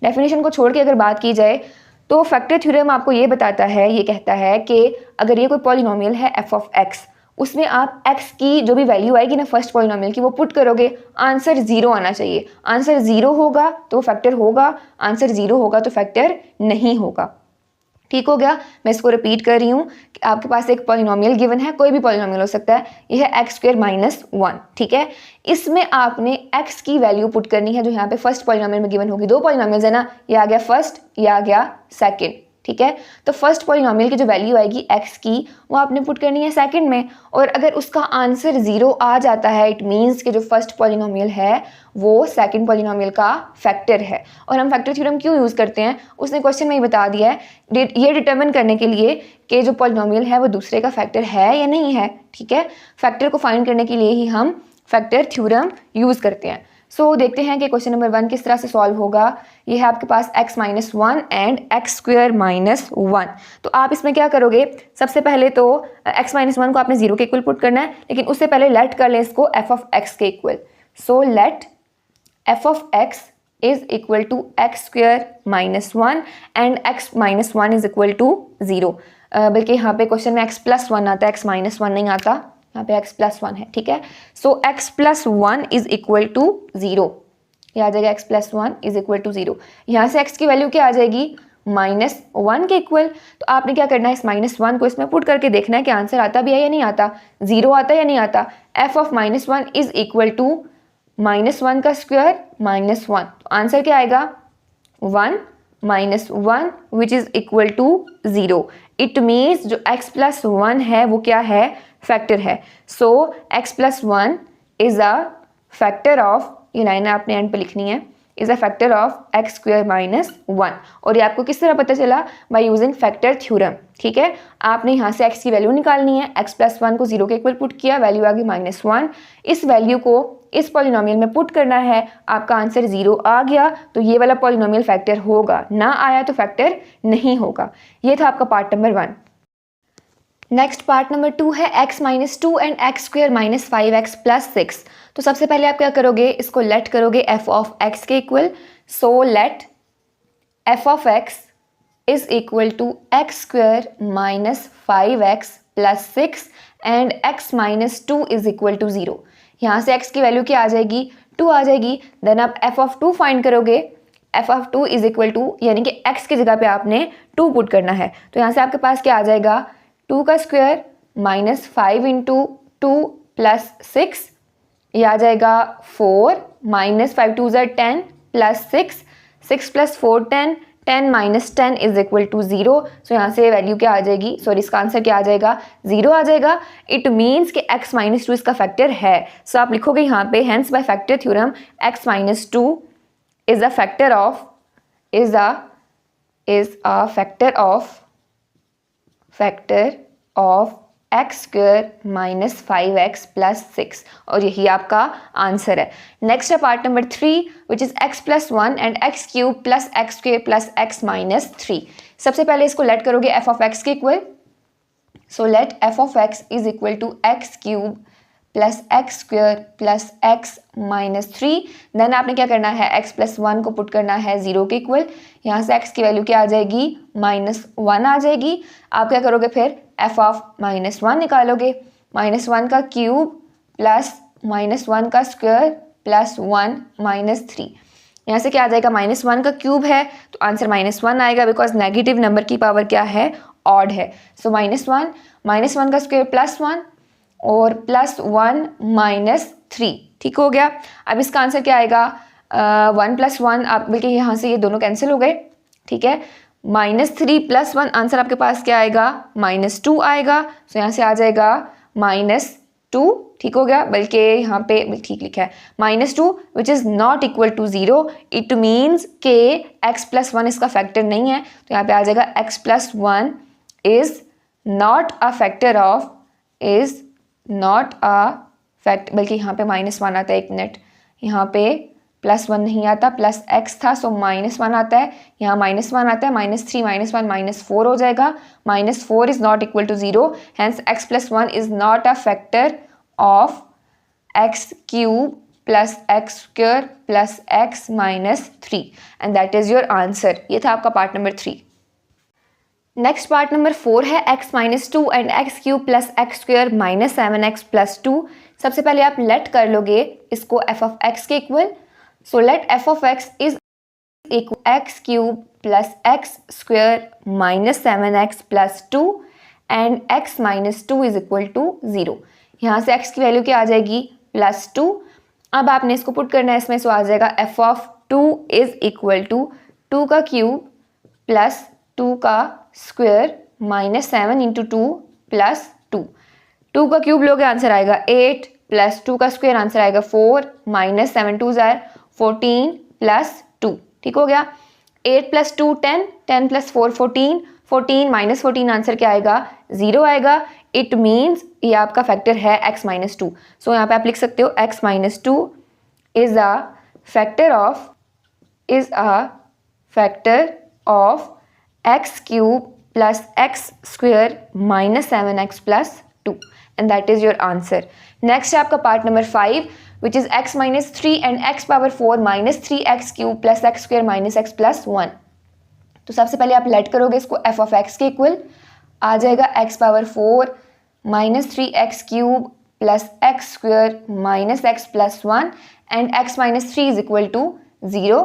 डेफिनेशन को छोड़ के अगर बात की जाए तो फैक्टर थ्योरम आपको ये बताता है, ये कहता है कि अगर ये कोई पॉलिनोमियल है f ऑफ x, उसमें आप x की जो भी वैल्यू आएगी ना फर्स्ट पॉलिनोमियल की वो पुट करोगे, आंसर 0 आना चाहिए। आंसर 0 होगा तो फैक्टर होगा, आंसर 0 होगा तो फैक्टर नहीं होगा। ठीक हो गया। मैं इसको रिपीट कर रही हूँ कि आपके पास एक पॉलिनोमियल गिवन है, कोई भी पॉलिनोमियल हो सकता है, ये है x² - 1, ठीक है। इसमें आपने x की वैल्यू पुट करनी है जो यहाँ पे फर्स्ट पॉलिनोमियल में गिवन होगी। दो पॉलिनोमियल्स है ना, ये आ गया फर्स्ट, ये आ गया सेकंड, ठीक है। तो फर्स्ट पॉलिनोमियल की जो वैल्यू आएगी x की वो आपने पुट करनी है सेकंड में, और अगर उसका आंसर 0 आ जाता है इट मीन्स कि जो फर्स्ट पॉलिनोमियल है वो सेकंड पॉलिनोमियल का फैक्टर है। और हम फैक्टर थ्योरम क्यों यूज़ करते हैं, उसने क्वेश्चन में ही बता दिया है, ये डिटरमिन करने के लिए कि जो पॉलिनोमियल है वो दूसरे का फैक्टर है या नहीं है, ठीक है। फैक्टर को फाइंड करने के लिए ही हम फैक्टर थ्योरम यूज़ करते हैं। सो देखते हैं कि क्वेश्चन नंबर 1 किस तरह से सॉल्व होगा। ये है आपके पास x-1 एंड x² - 1। तो आप इसमें क्या करोगे, सबसे पहले तो x-1 को आपने 0 के इक्वल पुट करना है, लेकिन उससे पहले लेट कर लें इसको f ऑफ x के equal. So let f of x is equal to x² - 1 and x-1 is equal to 0। बल्कि यहाँ पे क्वेश्चन में x+1 आता है, x-1 नहीं आता, यहाँ पे x+1 है, ठीक है। So x+1 is equal to 0, ये आ जाएगा x+1 इज इक्वल टू 0। यहाँ से x की वैल्यू क्या आ जाएगी, -1 के इक्वल। तो आपने क्या करना है, इस -1 को इसमें पुट करके देखना है कि आंसर आता भी है या नहीं आता, 0 आता है या नहीं आता। f of -1 is equal to -1 का स्क्वायर -1, तो आंसर क्या आएगा 1 -1 which is equal to 0। It means जो x+1 है वो क्या है, फैक्टर है। So x+1 is a factor of, ये लाइन आपने एंड पे लिखनी है, is a factor of x² - 1। और ये आपको किस तरह पता चला, बाय यूजिंग फैक्टर थ्योरम, ठीक है। आपने यहाँ से x की वैल्यू निकालनी है, x+1 को 0 के इक्वल पुट किया, वैल्यू आ गई -1। इस वैल्यू को इस पॉलिनोमियल में पुट करना है, आपका आंसर 0 आ गया तो ये वाला पॉलिनोमियल फैक्टर होगा, ना आया तो फैक्टर नहीं होगा। ये था आपका part number 1। Next part number 2 है x-2 एंड x² - 5x + 6। तो सबसे पहले आप क्या करोगे, इसको लेट करोगे f ऑफ x के equal. So let f of x is equal to x square minus 5x plus 6 and x minus 2 is equal to 0। यहाँ से x की वैल्यू क्या आ जाएगी, 2 आ जाएगी। देन आप f of 2 फाइंड करोगे, f of 2 is equal to यानी कि x की जगह पे आपने 2 पुट करना है। तो यहाँ से आपके पास क्या आ जाएगा, 2 का स्क्वायर माइनस 5 इंटू 2 प्लस 6, ये आ जाएगा 4 माइनस 5 2 ज़र 10 plus 6 plus 4 10, 10 minus 10 is equal to 0। So यहाँ से वैल्यू क्या आ जाएगी, सॉरी इसका आंसर क्या आ जाएगा, 0 आ जाएगा। इट मीन्स कि x माइनस 2 इसका फैक्टर है। सो आप लिखोगे यहाँ पे hence by factor theorem x minus 2 is a factor of x square minus 5x plus 6 और यही आपका आंसर है। नेक्स्ट है part number 3 which is x plus 1 and x cube plus x square plus x minus 3। सबसे पहले इसको let करोगे f of x के equal. So let f of x is equal to x cube plus x square plus x minus 3। Then आपने क्या करना है, x plus 1 को पुट करना है 0 के इक्वल। यहाँ से x की वैल्यू क्या आ जाएगी, -1 आ जाएगी। आप क्या करोगे फिर f ऑफ -1 निकालोगे, -1 का क्यूब प्लस -1 का स्क्वायर प्लस 1 माइनस 3। यहाँ से क्या आ जाएगा, -1 का क्यूब है तो आंसर -1 आएगा बिकॉज नेगेटिव नंबर की पावर क्या है, ऑड है। सो -1 का स्क्वायर प्लस 1 और प्लस 1 माइनस 3, ठीक हो गया। अब इसका आंसर क्या आएगा, 1 प्लस 1, आप बल्कि यहाँ से ये दोनों कैंसिल हो गए, ठीक है। -3 प्लस 1 आंसर आपके पास क्या आएगा, -2 आएगा। सो यहाँ से आ जाएगा -2, ठीक हो गया। बल्कि यहाँ पे ठीक लिखा है -2 which is not equal to 0। It means के x प्लस 1 इसका फैक्टर नहीं है। तो यहाँ पे आ जाएगा x plus 1 is not a factor of, is not a fact, बल्कि यहाँ पे -1 आता है, एक मिनट, यहाँ पे +1 नहीं आता, प्लस x था सो -1 आता है, यहाँ -1 आता है, -3 -1 -4 हो जाएगा। -4 is not equal to 0, hence x plus 1 is not a factor of x cube plus x square plus x minus 3 and that is your answer. ये था आपका part number 3। Next part number 4 है x minus 2 and x cube plus x square minus 7x plus 2। सबसे पहले आप let कर लोगे इसको f ऑफ x के equal. So let f of x is equal x cube plus x square minus 7x plus 2 and x minus 2 is equal to 0। यहाँ से x की वैल्यू क्या आ जाएगी, +2। अब आपने इसको पुट करना है इसमें, सो आ जाएगा f of 2 is equal to 2 का क्यूब प्लस 2 का स्क्वायर माइनस 7 इंटू 2 प्लस 2 का क्यूब लोगे आंसर आएगा 8 प्लस 2 का स्क्वायर आंसर आएगा 4 माइनस 7 2 ज़ार 14 प्लस 2, ठीक हो गया। 8 प्लस 2 10, 10 प्लस 4 14, 14 माइनस 14 आंसर क्या आएगा, 0 आएगा। इट मीन्स ये आपका फैक्टर है x माइनस 2। सो यहाँ पे आप लिख सकते हो x minus 2 is a factor of x cube plus x square minus 7x plus 2 and that is your answer. Next है आपका part number 5 which is x minus 3 and x power 4 minus 3x cube plus x square minus x plus 1। तो सबसे पहले आप let करोगे इसको f of x के equal. आ जाएगा x power 4 minus 3x cube plus x square minus x plus 1 and x minus 3 is equal to 0।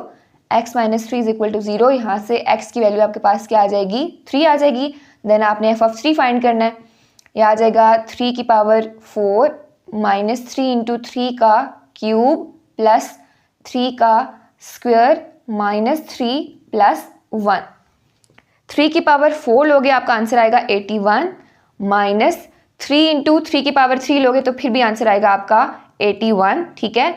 x minus 3 is equal to 0। यहाँ से x की वैल्यू आपके पास क्या आ जाएगी, 3 आ जाएगी। देन आपने f ऑफ 3 फाइंड करना है। यह आ जाएगा 3 की पावर 4 माइनस 3 इंटू 3 का क्यूब प्लस 3 का स्क्वायर माइनस 3 प्लस 1। 3 की पावर 4 लोगे आपका आंसर आएगा 81 माइनस 3 इंटू 3 की पावर 3 लोगे तो फिर भी आंसर आएगा आपका 81, ठीक है।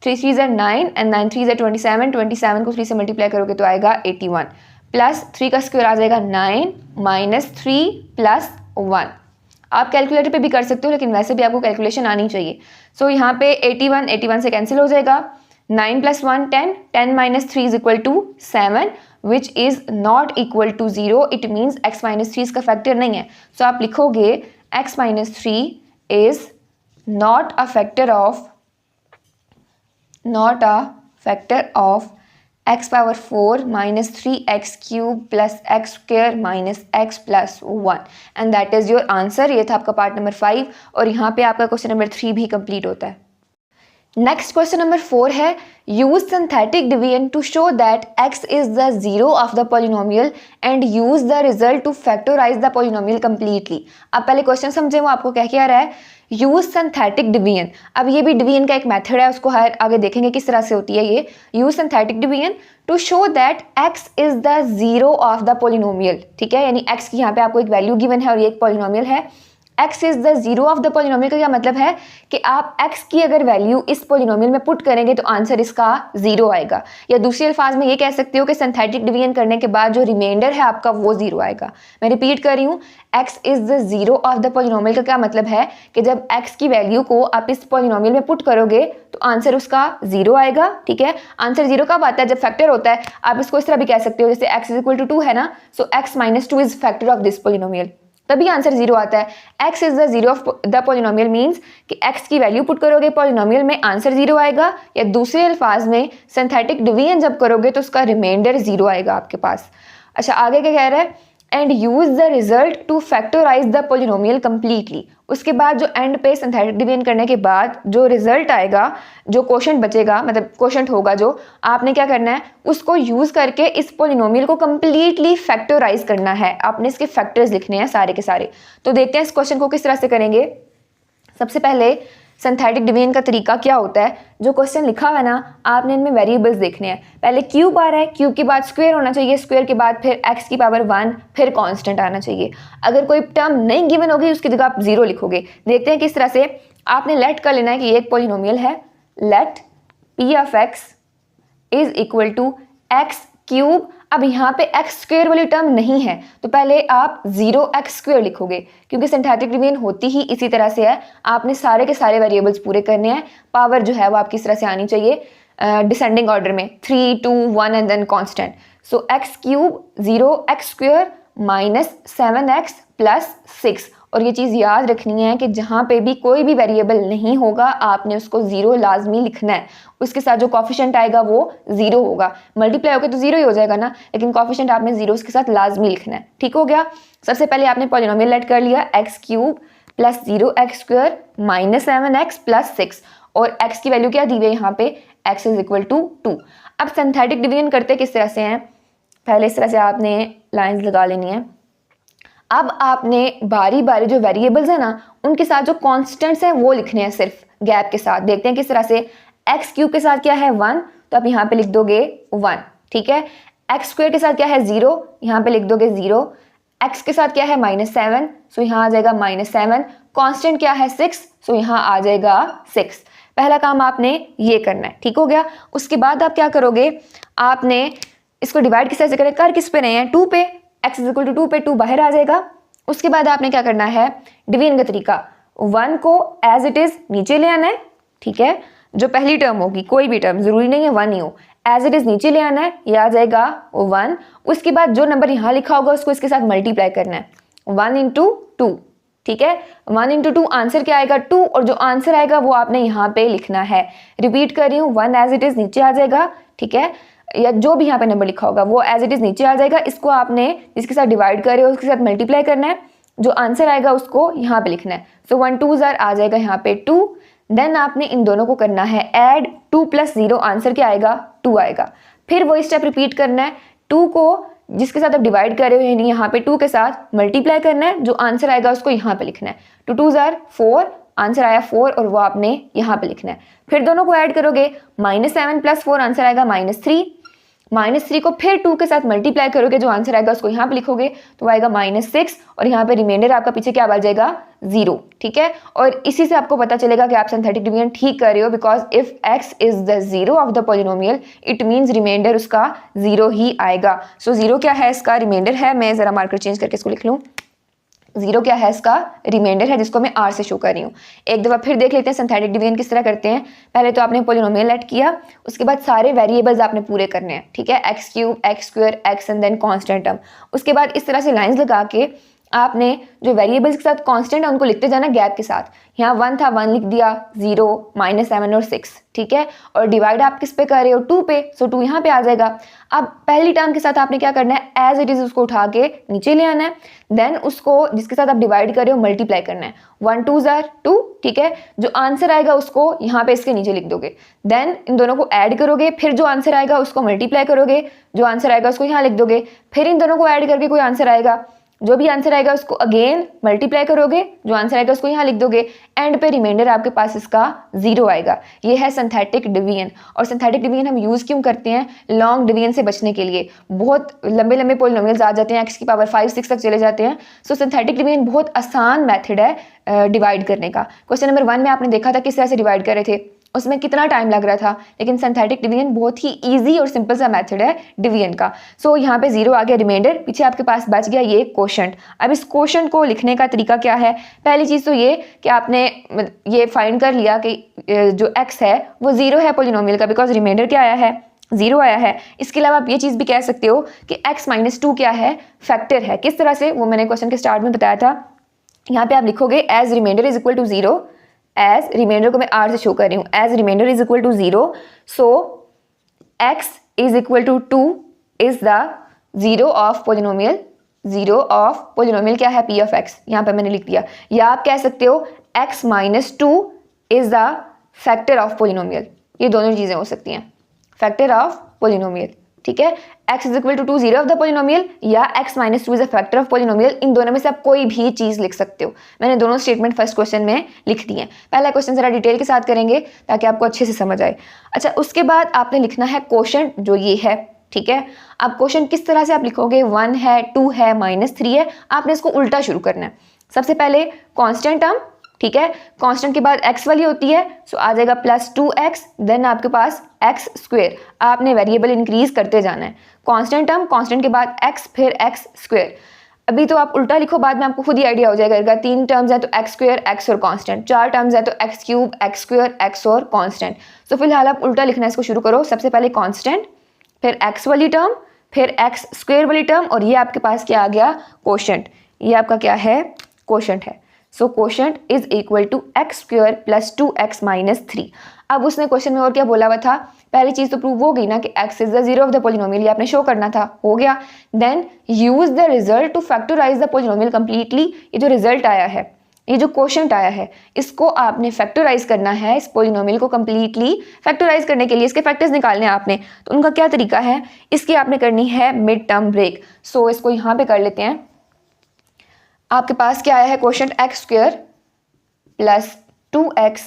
3 3 ज़ार 9 एंड 9 3 ज़ार 27, 27 को 3 से मल्टीप्लाई करोगे तो आएगा 81 प्लस 3 का स्क्वायर आ जाएगा 9 माइनस 3 प्लस 1। आप कैलकुलेटर पे भी कर सकते हो लेकिन वैसे भी आपको कैलकुलेशन आनी चाहिए। सो यहाँ पे 81 से कैंसिल हो जाएगा। 9 plus 1 10, 10 minus 3 is equal to 7 which is not equal to 0। It means x minus 3 इसका फैक्टर नहीं है। सो आप लिखोगे x minus 3 is not a factor of x power 4 minus 3x cube plus x square minus x plus 1 and that is your answer. ये था आपका part number 5 और यहाँ पे आपका क्वेश्चन नंबर 3 भी कंप्लीट होता है। नेक्स्ट क्वेश्चन नंबर 4 है use synthetic division to show that x is the zero of the polynomial and use the result to factorise the polynomial completely. अब पहले क्वेश्चन समझे, वो आपको क्या कह रहा है, यूज सिंथेटिक डिवीजन। अब ये भी डिवीजन का एक मेथड है, उसको आगे देखेंगे किस तरह से होती है ये। Use synthetic division to show that x is the zero of the polynomial, ठीक है, यानी x की यहाँ पे आपको एक वैल्यू गिवन है और ये एक पॉलिनोमियल है। x is the zero of the polynomial का क्या मतलब है कि आप x की अगर वैल्यू इस पॉलिनोमियल में पुट करेंगे तो आंसर इसका जीरो आएगा, या दूसरे अल्फाज में ये कह सकते हो कि सिंथेटिक डिवीजन करने के बाद जो रिमाइंडर है आपका वो जीरो आएगा। मैं रिपीट कर रही हूँ, x is the zero of the polynomial का क्या मतलब है कि जब x की वैल्यू को आप इस पॉलिनोमियल में पुट करोगे तो आंसर उसका जीरो आएगा, ठीक है। आंसर जीरो कब आता है, जब फैक्टर होता है। आप इसको इस तरह भी कह सकते हो, जैसे x इज इक्वल टू 2 है ना, सो x minus 2 is factor of this polynomial, तभी आंसर जीरो आता है। x is the zero of the polynomial means कि x की वैल्यू पुट करोगे पॉलिनोमियल में, आंसर जीरो आएगा, या दूसरे अल्फाज में सिंथेटिक डिवीजन जब करोगे तो उसका रिमाइंडर जीरो आएगा आपके पास। अच्छा, आगे क्या कह रहा है, and use the result to factorise the polynomial completely. उसके बाद जो एंड पे सिंथेटिक डिवीजन करने के बाद जो रिजल्ट आएगा, जो क्वोशंट बचेगा, मतलब क्वोशंट होगा जो, आपने क्या करना है, उसको यूज करके इस पॉलिनोमियल को कंप्लीटली फैक्टराइज करना है। आपने इसके फैक्टर्स लिखने हैं सारे के सारे। तो देखते हैं इस क्वेश्चन को किस तरह से करेंगे। सबसे पहले सिंथेटिक डिवीजन का तरीका क्या होता है, जो क्वेश्चन लिखा हुआ है ना, आपने इनमें वेरिएबल्स देखने हैं। पहले क्यूब आ रहा है, क्यूब के बाद स्क्वायर होना चाहिए, स्क्वायर के बाद फिर x की पावर 1, फिर कांस्टेंट आना चाहिए। अगर कोई टर्म नहीं गिवन होगी उसकी जगह आप जीरो लिखोगे। देखते हैं किस तरह से। आपने लेट कर लेना है कि ये एक पॉलिनोमियल है, let p of x is equal to x cube. अब यहाँ पे एक्स स्क्वेयर वाली टर्म नहीं है तो पहले आप 0x स्क्वेयर लिखोगे, क्योंकि सिंथेटिक डिवीजन होती ही इसी तरह से है। आपने सारे के सारे वेरिएबल्स पूरे करने हैं, पावर जो है वो आपकी इस तरह से आनी चाहिए डिसेंडिंग ऑर्डर में, 3 2 1 and then constant. So x cube 0x square minus 7x plus 6। और ये चीज़ याद रखनी है कि जहाँ पे भी कोई भी वेरिएबल नहीं होगा आपने उसको जीरो लाजमी लिखना है। उसके साथ जो कॉफिशेंट आएगा वो जीरो होगा, मल्टीप्लाई होकर तो जीरो ही हो जाएगा ना, लेकिन कॉफिशेंट आपने जीरो उसके साथ लाजमी लिखना है, ठीक हो गया। सबसे पहले आपने पॉलिनोमियल लेट कर लिया, x cube plus 0x square minus 7x plus 6, और x की वैल्यू क्या दी हुई है यहाँ पे, x इज इक्वल टू 2। अब सिंथेटिक डिवीजन करते किस तरह से हैं, पहले इस तरह से आपने लाइन्स लगा लेनी है। अब आपने बारी बारी जो वेरिएबल्स है ना उनके साथ जो कांस्टेंट्स हैं वो लिखने हैं सिर्फ गैप के साथ। देखते हैं किस तरह से। एक्स क्यूब के साथ क्या है 1, तो आप यहाँ पे लिख दोगे 1, ठीक है। एक्स स्क्वायर के साथ क्या है 0, यहाँ पे लिख दोगे 0। एक्स के साथ क्या है -7, सो यहाँ आ जाएगा -7। कांस्टेंट क्या है 6, सो यहाँ आ जाएगा 6। पहला काम आपने ये करना है, ठीक हो गया। उसके बाद आप क्या करोगे, आपने इसको डिवाइड किस तरह से करें, कर किस पे रहे हैं, 2 पे, x इज इक्वल टू 2 पे 2 बाहर आ जाएगा। उसके बाद आपने क्या करना है, डिवीजन का तरीका, 1 को एज इट इज नीचे ले आना है, ठीक है। जो पहली टर्म होगी, कोई भी टर्म, जरूरी नहीं है 1 ही हो, एज इट इज नीचे ले आना है, ये आ जाएगा 1। उसके बाद जो नंबर यहाँ लिखा होगा उसको इसके साथ मल्टीप्लाई करना है, 1 इंटू 2, ठीक है। 1 इंटू 2 आंसर क्या आएगा 2, और जो आंसर आएगा वो आपने यहाँ पे लिखना है। रिपीट कर रही हूँ, 1 एज इट इज नीचे आ जाएगा, ठीक है, या जो भी यहाँ पे नंबर लिखा होगा वो एज इट इज नीचे आ जाएगा। इसको आपने जिसके साथ डिवाइड कर रहे हो उसके साथ मल्टीप्लाई करना है, जो आंसर आएगा उसको यहाँ पे लिखना है। सो 1 2 आ जाएगा यहाँ पे 2। देन आपने इन दोनों को करना है ऐड, 2 + 0 आंसर क्या आएगा 2 आएगा। फिर वही स्टेप रिपीट करना है, 2 को जिसके साथ आप डिवाइड कर रहे हो यानी यहाँ पे 2 के साथ मल्टीप्लाई करना है, जो आंसर आएगा उसको यहाँ पे लिखना है। 2 2 4, आंसर आया 4 और वो आपने यहाँ पे लिखना है। फिर दोनों को ऐड करोगे, -7 + 4 आंसर आएगा -3। -3 को फिर 2 के साथ मल्टीप्लाई करोगे, जो आंसर आएगा उसको यहाँ पे लिखोगे तो आएगा -6, और यहाँ पे रिमाइंडर आपका पीछे क्या बच जाएगा 0, ठीक है। और इसी से आपको पता चलेगा कि आप सिंथेटिक डिवीजन ठीक कर रहे हो, because if x is the zero of the polynomial it means remainder उसका 0 ही आएगा। सो 0 क्या है, इसका रिमाइंडर है, मैं जरा मार्कर चेंज करके इसको लिख लूँ। 0 क्या है, इसका रिमाइंडर है, जिसको मैं r से शो कर रही हूँ। एक दफ़ा फिर देख लेते हैं सिंथेटिक डिवीजन किस तरह करते हैं। पहले तो आपने पॉलिनोमियल लेट किया, उसके बाद सारे वेरिएबल्स आपने पूरे करने हैं, ठीक है, x cube, x square, x and then constant term. उसके बाद इस तरह से लाइंस लगा के आपने जो वेरिएबल्स के साथ कांस्टेंट है उनको लिखते जाना गैप के साथ। यहाँ 1 था, 1 लिख दिया, 0, -7 और 6, ठीक है। और डिवाइड आप किस पे कर रहे हो, 2 पे, सो 2 यहाँ पे आ जाएगा। अब पहली टर्म के साथ आपने क्या करना है, एज इट इज उसको उठा के नीचे ले आना है, देन उसको जिसके साथ आप डिवाइड कर रहे हो मल्टीप्लाई करना है। 1 2 जार 2, ठीक है। जो आंसर आएगा उसको यहाँ पे इसके नीचे लिख दोगे, देन इन दोनों को ऐड करोगे, फिर जो आंसर आएगा उसको मल्टीप्लाई करोगे, जो आंसर आएगा उसको यहाँ लिख दोगे, फिर इन दोनों को ऐड करके कोई आंसर आएगा, जो भी आंसर आएगा उसको अगेन मल्टीप्लाई करोगे, जो आंसर आएगा उसको यहाँ लिख दोगे, एंड पे रिमाइंडर आपके पास इसका 0 आएगा। ये है सिंथेटिक डिवीजन। और सिंथेटिक डिवीजन हम यूज़ क्यों करते हैं, लॉन्ग डिवीजन से बचने के लिए। बहुत लंबे लंबे पॉलिनोमियल्स आ जाते हैं, x की पावर 5 6 तक चले जाते हैं। सो सिंथेटिक डिवीजन बहुत आसान मेथड है डिवाइड करने का। क्वेश्चन नंबर 1 में आपने देखा था किस तरह से डिवाइड कर रहे थे, उसमें कितना टाइम लग रहा था, लेकिन सिंथेटिक डिवीजन बहुत ही इजी और सिंपल सा मेथड है डिवीजन का। सो यहाँ पे 0 आ गया रिमाइंडर, पीछे आपके पास बच गया ये क्वोशंट। अब इस क्वोशंट को लिखने का तरीका क्या है, पहली चीज़ तो ये कि आपने ये फाइंड कर लिया कि जो x है वो 0 है पॉलिनोमियल का, बिकॉज रिमाइंडर क्या आया है, 0 आया है। इसके अलावा आप ये चीज़ भी कह सकते हो कि x - 2 क्या है, फैक्टर है। किस तरह से, वो मैंने क्वेश्चन के स्टार्ट में बताया था। यहाँ पे आप लिखोगे as remainder is equal to 0, as remainder को मैं r से शो कर रही हूँ, as remainder is equal to 0, so x is equal to 2 is the 0 of polynomial. 0 of polynomial क्या है, p ऑफ x, यहाँ पे मैंने लिख दिया। या आप कह सकते हो x - 2 is the factor of polynomial. ये दोनों चीज़ें हो सकती हैं, फैक्टर ऑफ पॉलिनोमियल, ठीक है। x is equal to 2 0 of the polynomial या x - 2 is a factor of polynomial. इन दोनों में से आप कोई भी चीज़ लिख सकते हो। मैंने दोनों स्टेटमेंट फर्स्ट क्वेश्चन में लिख दिए हैं। पहला क्वेश्चन जरा डिटेल के साथ करेंगे ताकि आपको अच्छे से समझ आए। अच्छा, उसके बाद आपने लिखना है क्वोशंट, जो ये है, ठीक है। अब क्वोशंट किस तरह से आप लिखोगे, 1 है, 2 है, -3 है, आपने इसको उल्टा शुरू करना है। सबसे पहले कॉन्स्टेंट टर्म, ठीक है, कांस्टेंट के बाद x वाली होती है, सो आ जाएगा +2x, देन आपके पास x²। आपने वेरिएबल इंक्रीज करते जाना है, कांस्टेंट टर्म, कांस्टेंट के बाद x, फिर x²। अभी तो आप उल्टा लिखो, बाद में आपको खुद ही आइडिया हो जाएगा। 3 टर्म्स है तो x² x और कांस्टेंट, 4 टर्म्स है तो x³ x² x और कांस्टेंट। सो फिलहाल आप उल्टा लिखना इसको शुरू करो। सबसे पहले कांस्टेंट, फिर x वाली टर्म, फिर x² वाली टर्म, और ये आपके पास क्या आ गया, क्वोशंट। ये आपका क्या है, क्वोशंट है। So quotient is equal to x² + 2x - 3। अब उसने क्वेश्चन में और क्या बोला हुआ था, पहली चीज़ तो प्रूव हो गई ना कि x is the 0 of the polynomial, ये आपने शो करना था, हो गया। Then use the result to factorise the polynomial completely. ये जो रिजल्ट आया है, ये जो क्वोशंट आया है, इसको आपने फैक्टराइज करना है, इस पॉलिनोमियल को कंप्लीटली फैक्टराइज करने के लिए इसके फैक्टर्स निकालने हैं आपने। तो उनका क्या तरीका है, इसकी आपने करनी है मिड टर्म ब्रेक। सो इसको यहाँ पे कर लेते हैं। आपके पास क्या आया है, क्वोशंट x² + 2x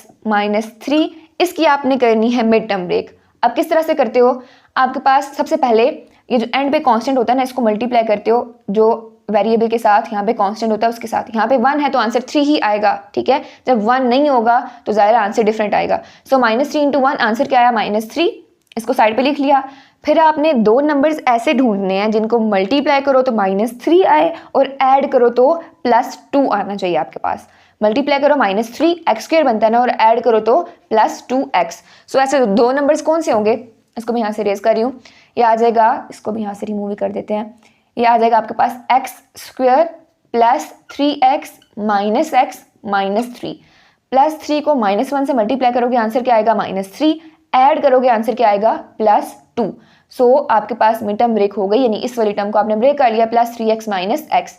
- 3, इसकी आपने करनी है मिड टर्म ब्रेक। अब किस तरह से करते हो, आपके पास सबसे पहले ये जो एंड पे कांस्टेंट होता है ना, इसको मल्टीप्लाई करते हो, जो वेरिएबल के साथ यहाँ पे कांस्टेंट होता है उसके साथ। यहाँ पे 1 है तो आंसर 3 ही आएगा, ठीक है। जब 1 नहीं होगा तो ज़ाहिर आंसर डिफरेंट आएगा। सो -3 × 1 आंसर क्या आया, -3। इसको साइड पे लिख लिया। फिर आपने 2 नंबर्स ऐसे ढूंढने हैं जिनको मल्टीप्लाई करो तो -3 आए और ऐड करो तो +2 आना चाहिए आपके पास। मल्टीप्लाई करो -3, x² बनता है ना, और ऐड करो तो +2x। सो ऐसे 2 नंबर्स कौन से होंगे, इसको मैं यहाँ से रेज कर रही हूँ, ये आ जाएगा, इसको भी यहाँ से रिमूव कर देते हैं। ये आ जाएगा आपके पास x² + 3x - x - 3। +3 को -1 से मल्टीप्लाई करोगे आंसर क्या आएगा, -3, ऐड करोगे आंसर क्या आएगा, +2। सो आपके पास मिड टर्म ब्रेक हो गई, यानी इस वाली टर्म को आपने ब्रेक कर लिया, +3x - x।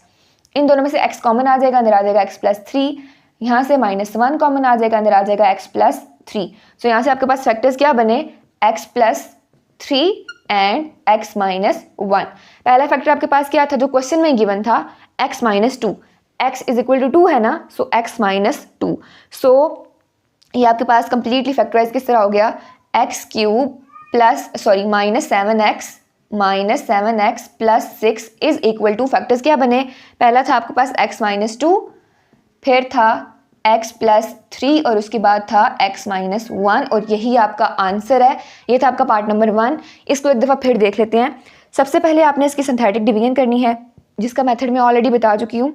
इन दोनों में से x कॉमन आ जाएगा, अंदर आ जाएगा x + 3। यहाँ से -1 कॉमन आ जाएगा, अंदर आ जाएगा x + 3। सो यहाँ से आपके पास फैक्टर्स क्या बने, x + 3 एंड x - 1। पहला फैक्टर आपके पास क्या था, जो क्वेश्चन में गिवन था, x - 2। x is equal to 2 है ना, सो x - 2। सो ये आपके पास कंप्लीटली फैक्टराइज किस तरह हो गया, -7x + 6 is equal to, factors क्या बने, पहला था आपके पास x - 2, फिर था x + 3 और उसके बाद था x - 1, और यही आपका आंसर है। ये था आपका पार्ट नंबर 1। इसको एक दफ़ा फिर देख लेते हैं। सबसे पहले आपने इसकी सिंथेटिक डिवीजन करनी है, जिसका मेथड मैं ऑलरेडी बता चुकी हूँ।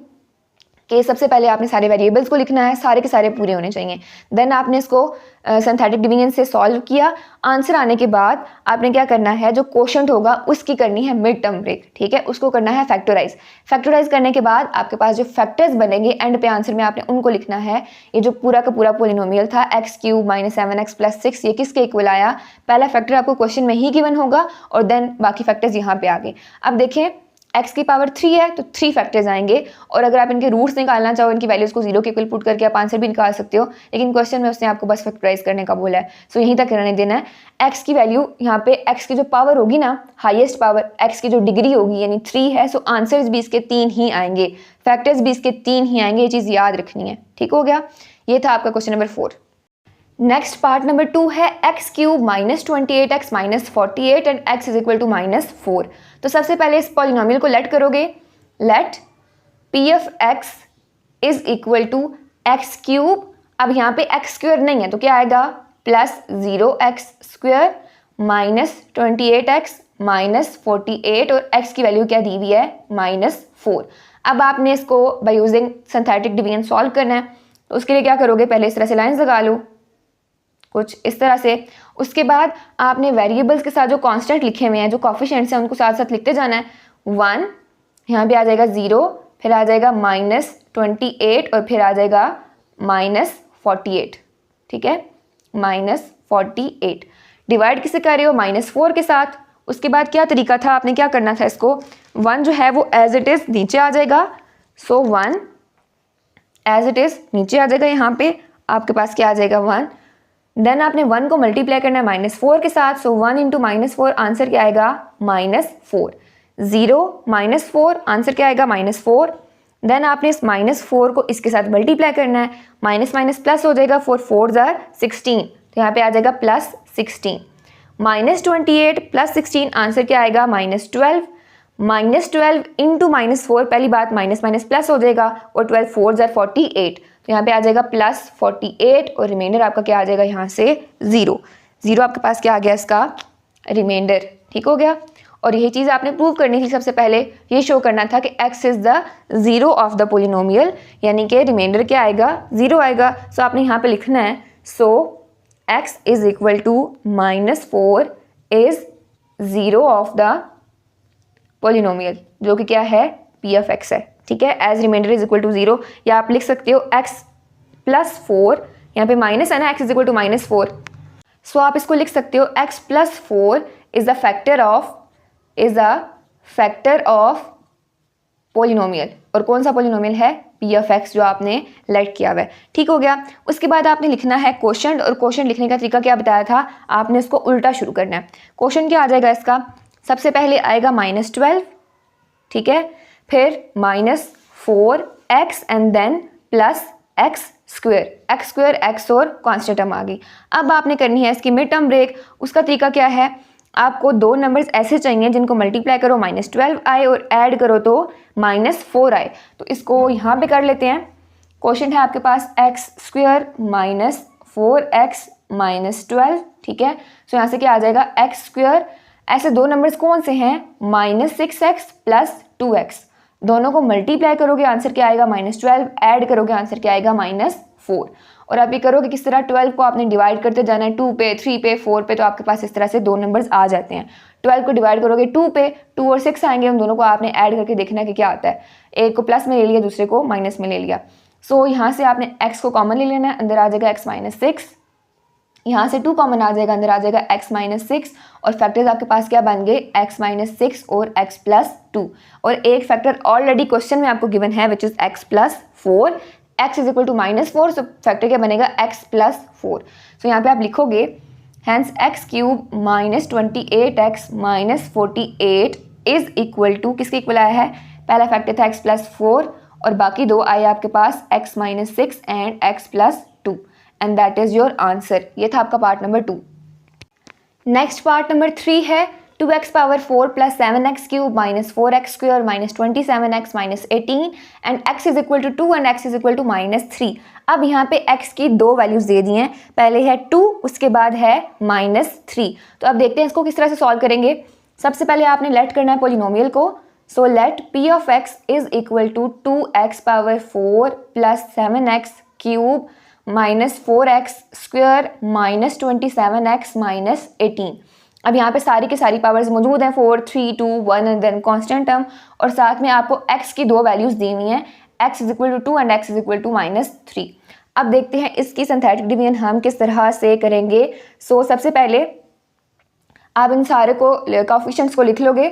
कि सबसे पहले आपने सारे वेरिएबल्स को लिखना है, सारे के सारे पूरे होने चाहिए। देन आपने इसको सिंथेटिक डिवीजन से सॉल्व किया। आंसर आने के बाद आपने क्या करना है, जो क्वोशंट होगा उसकी करनी है मिड टर्म ब्रेक, ठीक है, उसको करना है फैक्टराइज। फैक्टराइज करने के बाद आपके पास जो फैक्टर्स बनेंगे एंड पे आंसर में आपने उनको लिखना है। ये जो पूरा का पूरा पोलिनोमियल था x³ - 7x + 6, ये किसके इक्वल आया, पहला फैक्टर आपको क्वेश्चन में ही गिवन होगा और देन बाकी फैक्टर्स यहाँ पे आ गए। अब देखें x की पावर 3 है तो 3 फैक्टर्स आएंगे, और अगर आप इनके रूट्स निकालना चाहो, इनकी वैल्यूज को 0 के इक्वल पुट करके आप आंसर भी निकाल सकते हो, लेकिन क्वेश्चन में उसने आपको बस फैक्टराइज करने का बोला है, सो यहीं तक रहने देना है। x की वैल्यू यहाँ पे x की जो पावर होगी ना, हाईएस्ट पावर, x की जो डिग्री होगी यानी 3 है, सो आंसर्स भी इसके 3 ही आएंगे, फैक्टर्स भी इसके 3 ही आएंगे, ये चीज़ याद रखनी है। ठीक हो गया, ये था आपका question number 4। Next part number 2 है x³ - 28x - 48 एंड x = -4। तो सबसे पहले इस पॉलिनोमियल को लेट करोगे, let p of x is equal to x³। अब यहाँ पे x² नहीं है तो क्या आएगा, +0x² - 28x - 48, और x की वैल्यू क्या दी हुई है, -4। अब आपने इसको by using synthetic division solve करना है, तो उसके लिए क्या करोगे, पहले इस तरह से लाइन्स लगा लो कुछ इस तरह से। उसके बाद आपने वेरिएबल्स के साथ जो कांस्टेंट लिखे हुए हैं, जो कोफिशिएंट्स हैं, उनको साथ साथ लिखते जाना है। 1 यहाँ पे आ जाएगा 0, फिर आ जाएगा -28 और फिर आ जाएगा -48, ठीक है, -48। डिवाइड किससे कर रहे हो, -4 के साथ। उसके बाद क्या तरीका था, आपने क्या करना था, इसको 1 जो है वो एज इट इज़ नीचे आ जाएगा, सो 1 एज इट इज़ नीचे आ जाएगा, यहाँ पे आपके पास क्या आ जाएगा 1। देन आपने 1 को मल्टीप्लाई करना है -4 के साथ, सो 1 × -4 आंसर क्या आएगा, -4। 0 -4 आंसर क्या आएगा, -4। देन आपने इस -4 को इसके साथ मल्टीप्लाई करना है, माइनस माइनस प्लस हो जाएगा, 4 4 = 16, तो यहाँ पे आ जाएगा +16। -28 + 16 आंसर क्या आएगा, -12। -12 × -4, पहली बात माइनस माइनस प्लस हो जाएगा, और 12 4 = 48, तो यहाँ पे आ जाएगा +48, और रिमाइंडर आपका क्या आ जाएगा यहाँ से 0। 0 आपके पास क्या आ गया, इसका रिमाइंडर। ठीक हो गया, और यही चीज़ आपने प्रूव करनी थी। सबसे पहले ये शो करना था कि x is the 0 of the polynomial, यानी कि रिमाइंडर क्या आएगा, 0 आएगा। सो आपने यहाँ पे लिखना है, so x is equal to -4 is 0 of the polynomial, जो कि क्या है, p of x है। ठीक है, as remainder is equal to 0, या आप लिख सकते हो x + 4, यहाँ पे माइनस है ना, x इज इक्वल टू -4, सो आप इसको लिख सकते हो x + 4 is the factor of polynomial. और कौन सा पोलिनोमियल है, p of x, जो आपने लेट किया हुआ है। ठीक हो गया, उसके बाद आपने लिखना है क्वोशंट, और क्वोशंट लिखने का तरीका क्या बताया था, आपने इसको उल्टा शुरू करना है। क्वोशंट क्या आ जाएगा इसका, सबसे पहले आएगा -12, ठीक है, फिर -4x and then +x², x² और कांस्टेंट टर्म आ गई। अब आपने करनी है इसकी मिड टर्म ब्रेक। उसका तरीका क्या है, आपको 2 नंबर्स ऐसे चाहिए जिनको मल्टीप्लाई करो -12 आए और ऐड करो तो -4 आए। तो इसको यहाँ पे कर लेते हैं। क्वेश्चन है आपके पास x² - 4x - 12, ठीक है। सो यहाँ से क्या आ जाएगा, x²। ऐसे 2 नंबर्स कौन से हैं, -6x + 2x, दोनों को मल्टीप्लाई करोगे आंसर क्या आएगा, -12, ऐड करोगे आंसर क्या आएगा, -4। और आप ये करोगे किस तरह, 12 को आपने डिवाइड करते जाना है 2 पे, 3 पे, 4 पे, तो आपके पास इस तरह से 2 नंबर्स आ जाते हैं। 12 को डिवाइड करोगे 2 पे, 2 और 6 आएंगे, उन दोनों को आपने ऐड करके देखना है कि क्या आता है। एक को प्लस में ले लिया, दूसरे को माइनस में ले लिया। सो यहाँ से आपने x को कॉमन ले लेना है, अंदर आ जाएगा x - 6, यहाँ से 2 कॉमन आ जाएगा, अंदर आ जाएगा x - 6, और फैक्टर्स आपके पास क्या बन गए, x - 6 और x + 2, और एक फैक्टर ऑलरेडी क्वेश्चन में आपको गिवन है which is x + 4, x is equal to -4, so factor क्या बनेगा, x + 4। सो यहाँ पे आप लिखोगे hence x³ - 28x - 48 is equal to, किसके इक्वल आया है, पहला फैक्टर था x + 4, और बाकी 2 आए आपके पास x - 6 and x + 2, and that is your answer. ये था आपका part number 2। Next part number 3 है 2x⁴ + 7x³ - 4x² - 27x - 18 and x is equal to 2 and x is equal to -3। अब यहाँ पे x की 2 वैल्यूज दे दी हैं, पहले है 2, उसके बाद है -3। तो अब देखते हैं इसको किस तरह से सॉल्व करेंगे। सबसे पहले आपने लेट करना है पोलिनोमियल को, so let p of x is equal to 2x power 4 plus 7x cube minus 4x square minus 27x minus 18। अब यहाँ पे सारी की सारी पावर्स मौजूद हैं, 4 3 2 1 एंड देन कांस्टेंट टर्म, और साथ में आपको x की दो वैल्यूज़ दी हुई हैं, x is equal to 2 and x is equal to -3। अब देखते हैं इसकी सिंथेटिक डिवीजन हम किस तरह से करेंगे। सो सबसे पहले आप इन सारे को कोएफिशिएंट्स को लिख लोगे।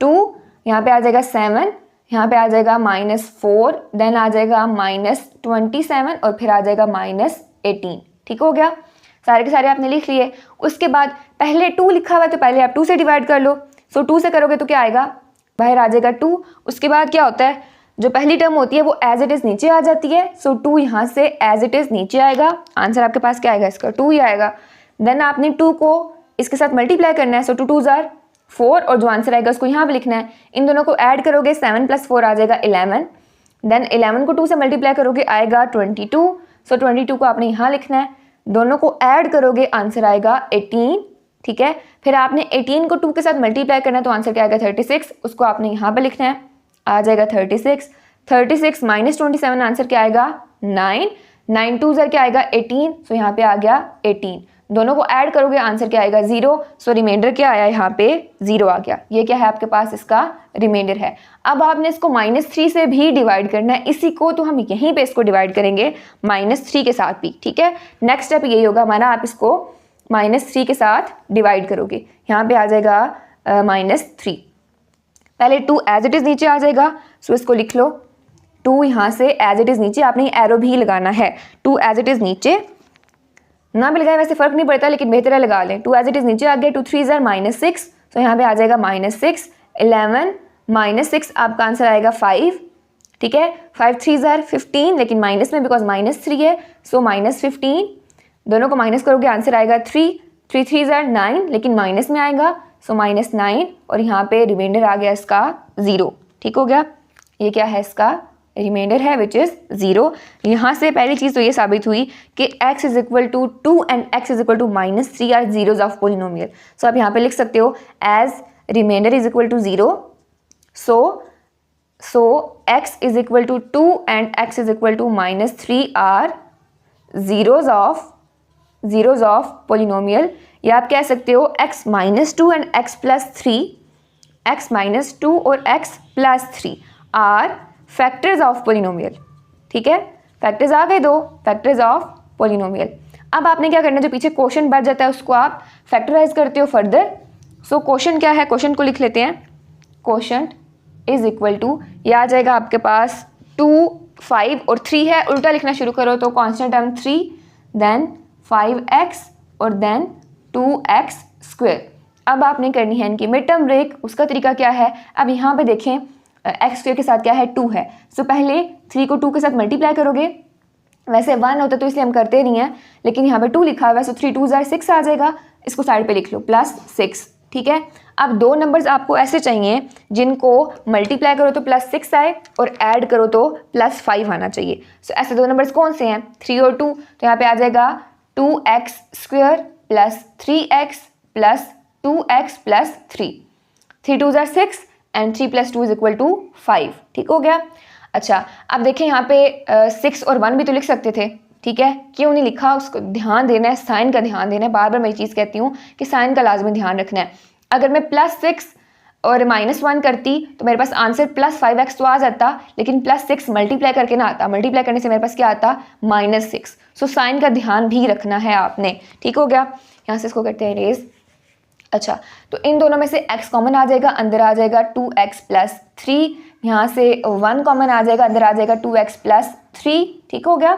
2 यहाँ पे आ जाएगा 7, यहाँ पे आ जाएगा -4, देन आ जाएगा -27 और फिर आ जाएगा -18। ठीक हो गया, सारे के सारे आपने लिख लिए। उसके बाद पहले 2 लिखा हुआ है तो पहले आप 2 से डिवाइड कर लो। सो 2 से करोगे तो क्या आएगा, बाहर आ जाएगा 2। उसके बाद क्या होता है, जो पहली टर्म होती है वो एज इट इज़ नीचे आ जाती है। सो 2 यहाँ से एज इट इज़ नीचे आएगा, आंसर आपके पास क्या आएगा, इसका 2 ही आएगा। देन आपने 2 को इसके साथ मल्टीप्लाई करना है। सो 2 2 ज़ार 4 और जो आंसर आएगा उसको यहाँ पे लिखना है। इन दोनों को ऐड करोगे, 7 + 4 आ जाएगा 11। देन 11 को 2 से मल्टीप्लाई करोगे आएगा 22। सो 22 को आपने यहाँ लिखना है। दोनों को ऐड करोगे आंसर आएगा 18। ठीक है, फिर आपने 18 को 2 के साथ मल्टीप्लाई करना है तो आंसर क्या आएगा 36। उसको आपने यहाँ पे लिखना है, आ जाएगा 36। 36 माइनस 27 आंसर क्या आएगा 9। 9 2 ज़ार क्या आएगा 18। सो यहाँ पे आ गया 18। दोनों को ऐड करोगे आंसर क्या आएगा 0। सो रिमाइंडर क्या आया, यहाँ पे 0 आ गया। ये क्या है आपके पास, इसका रिमाइंडर है। अब आपने इसको -3 से भी डिवाइड करना है, इसी को तो हम यहीं पे इसको डिवाइड करेंगे -3 के साथ भी। ठीक है, नेक्स्ट स्टेप यही होगा हमारा, आप इसको -3 के साथ डिवाइड करोगे। यहाँ पे आ जाएगा -3। पहले 2 एज इट इज़ नीचे आ जाएगा, सो इसको लिख लो। 2 यहाँ से एज इट इज़ नीचे, आपने एरो भी लगाना है। 2 एज इट इज़ नीचे, ना भी लगाए वैसे फ़र्क नहीं पड़ता, लेकिन बेहतर है लगा लें। 2 एज इट इज़ नीचे आ गया। 2 3 ज़ार -6, तो यहाँ पे आ जाएगा -6। 11 -6 आपका आंसर आएगा 5। ठीक है, 5 3 ज़ार 15, लेकिन माइनस में बिकॉज -3 है, सो -15। दोनों को माइनस करोगे आंसर आएगा 3। 3 3 ज़ार 9, लेकिन माइनस में आएगा, सो -9, और यहाँ पे रिमाइंडर आ गया इसका 0। ठीक हो गया, ये क्या है, इसका रिमाइंडर है विच इज़ 0। यहाँ से पहली चीज़ तो ये साबित हुई कि x is equal to 2 and x is equal to -3 are zeros of polynomial. So आप यहाँ पे लिख सकते हो as remainder is equal to 0, so x is equal to 2 and x is equal to -3 are zeros of polynomial. या आप कह सकते हो x -2 एंड x + 3, x -2 और x + 3 are factors of polynomial. ठीक है, फैक्टर्स आ गए, 2 फैक्टर्स ऑफ पोलिनोमियल। अब आपने क्या करना है, जो पीछे क्वोशंट बच जाता है उसको आप फैक्टराइज करते हो फर्दर। सो क्वोशंट क्या है, क्वोशंट को लिख लेते हैं। क्वोशंट इज इक्वल टू, ये आ जाएगा आपके पास 2 5 और 3 है, उल्टा लिखना शुरू करो तो कांस्टेंट टर्म 3, देन 5x और देन 2x स्क्वायर। अब आपने करनी है इनकी मिड टर्म ब्रेक। उसका तरीका क्या है, अब यहाँ पे देखें एक्स स्क्वायर के साथ क्या है 2 है। सो पहले 3 को 2 के साथ मल्टीप्लाई करोगे, वैसे 1 होता तो इसलिए हम करते नहीं हैं, लेकिन यहाँ पे 2 लिखा हुआ है। सो 3 2 ज़ार 6 आ जाएगा, इसको साइड पे लिख लो +6। ठीक है, अब 2 नंबर्स आपको ऐसे चाहिए जिनको मल्टीप्लाई करो तो +6 आए और ऐड करो तो +5 आना चाहिए। सो ऐसे 2 नंबर्स कौन से हैं, 3 और 2। तो यहाँ पे आ जाएगा 2x square + 3x + 2x + 3। 3 2 tsar 6 and 3 + 2 = 5। ठीक हो गया। अच्छा, अब देखें यहाँ पे 6 और 1 भी तो लिख सकते थे। ठीक है, क्यों नहीं लिखा, उसको ध्यान देना है, साइन का ध्यान देना है। बार बार मैं ये चीज़ कहती हूँ कि साइन का लाजमी ध्यान रखना है। अगर मैं +6 और -1 करती तो मेरे पास आंसर +5x तो आ जाता, लेकिन +6 मल्टीप्लाई करके ना आता। मल्टीप्लाई करने से मेरे पास क्या आता, -6। सो साइन का ध्यान भी रखना है आपने। ठीक हो गया, यहाँ से इसको करते हैं इरेज। अच्छा, तो इन दोनों में से x कॉमन आ जाएगा, अंदर आ जाएगा 2x + 3। यहाँ से 1 कॉमन आ जाएगा, अंदर आ जाएगा 2x + 3। ठीक हो गया।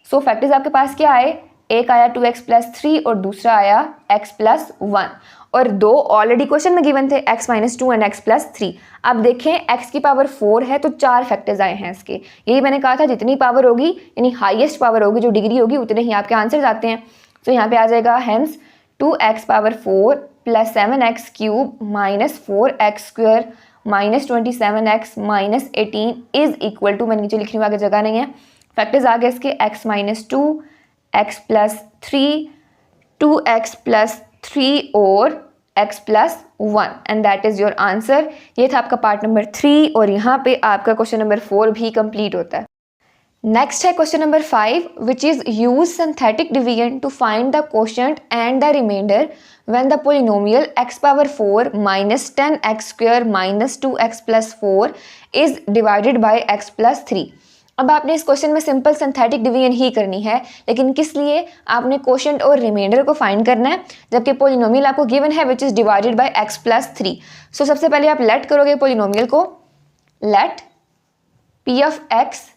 सो फैक्टर्स आपके पास क्या आए, एक आया 2x + 3 और दूसरा आया x + 1, और 2 ऑलरेडी क्वेश्चन में गिवन थे, x -2 एंड x + 3। अब देखें x की पावर 4 है तो 4 फैक्टर्स आए हैं इसके। यही मैंने कहा था, जितनी पावर होगी यानी हाईएस्ट पावर होगी, जो डिग्री होगी, उतने ही आपके आंसर आते हैं। तो यहाँ पे आ जाएगा hence 2x power 4 + 7x cube -4x square -27x -18 is equal to, मैंने नीचे लिखने में आगे जगह नहीं है, फैक्टर्स आ गए इसके x -2, x + 3, 2x + 3 और x plus 1 and that is your answer. ये था आपका पार्ट नंबर 3 और यहाँ पे आपका क्वेश्चन नंबर 4 भी कंप्लीट होता है। नेक्स्ट है question number 5 which is use synthetic division to find the quotient and the remainder when the polynomial x power 4 minus 10x square minus 2x plus 4 is divided by x plus 3। अब आपने इस question में simple synthetic division ही करनी है, लेकिन किस लिए? आपने क्वोशंट और रिमाइंडर को फाइंड करना है, जबकि पोलिनोमियल आपको गिवन है which is divided by x plus 3। So सबसे पहले आप लेट करोगे पोलिनोमियल को, let p of x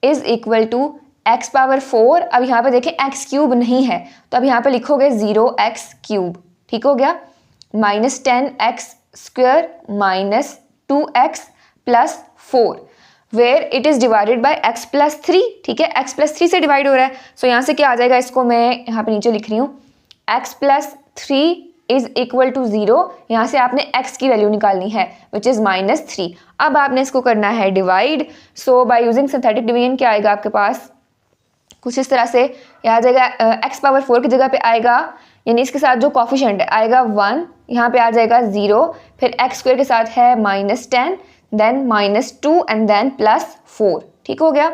is equal to x power 4। अब यहाँ पे देखें x क्यूब नहीं है, तो अब यहाँ पे लिखोगे 0x क्यूब, ठीक हो गया, minus 10x square minus 2x plus 4 where it is divided by x plus 3। ठीक है, x प्लस 3 से डिवाइड हो रहा है, सो यहाँ से क्या आ जाएगा, इसको मैं यहाँ पे नीचे लिख रही हूँ, x plus 3 is equal to 0। यहाँ से आपने x की वैल्यू निकालनी है विच इज़ माइनस 3। अब आपने इसको करना है divide. So by using synthetic division क्या आएगा आपके पास, कुछ इस तरह से आ जाएगा, x पावर 4 की जगह पे आएगा, यानी इसके साथ जो कॉफिशेंट है आएगा 1, यहाँ पे आ जाएगा 0, फिर x स्क्वायर के साथ है minus 10, then minus 2 and then plus 4। ठीक हो गया।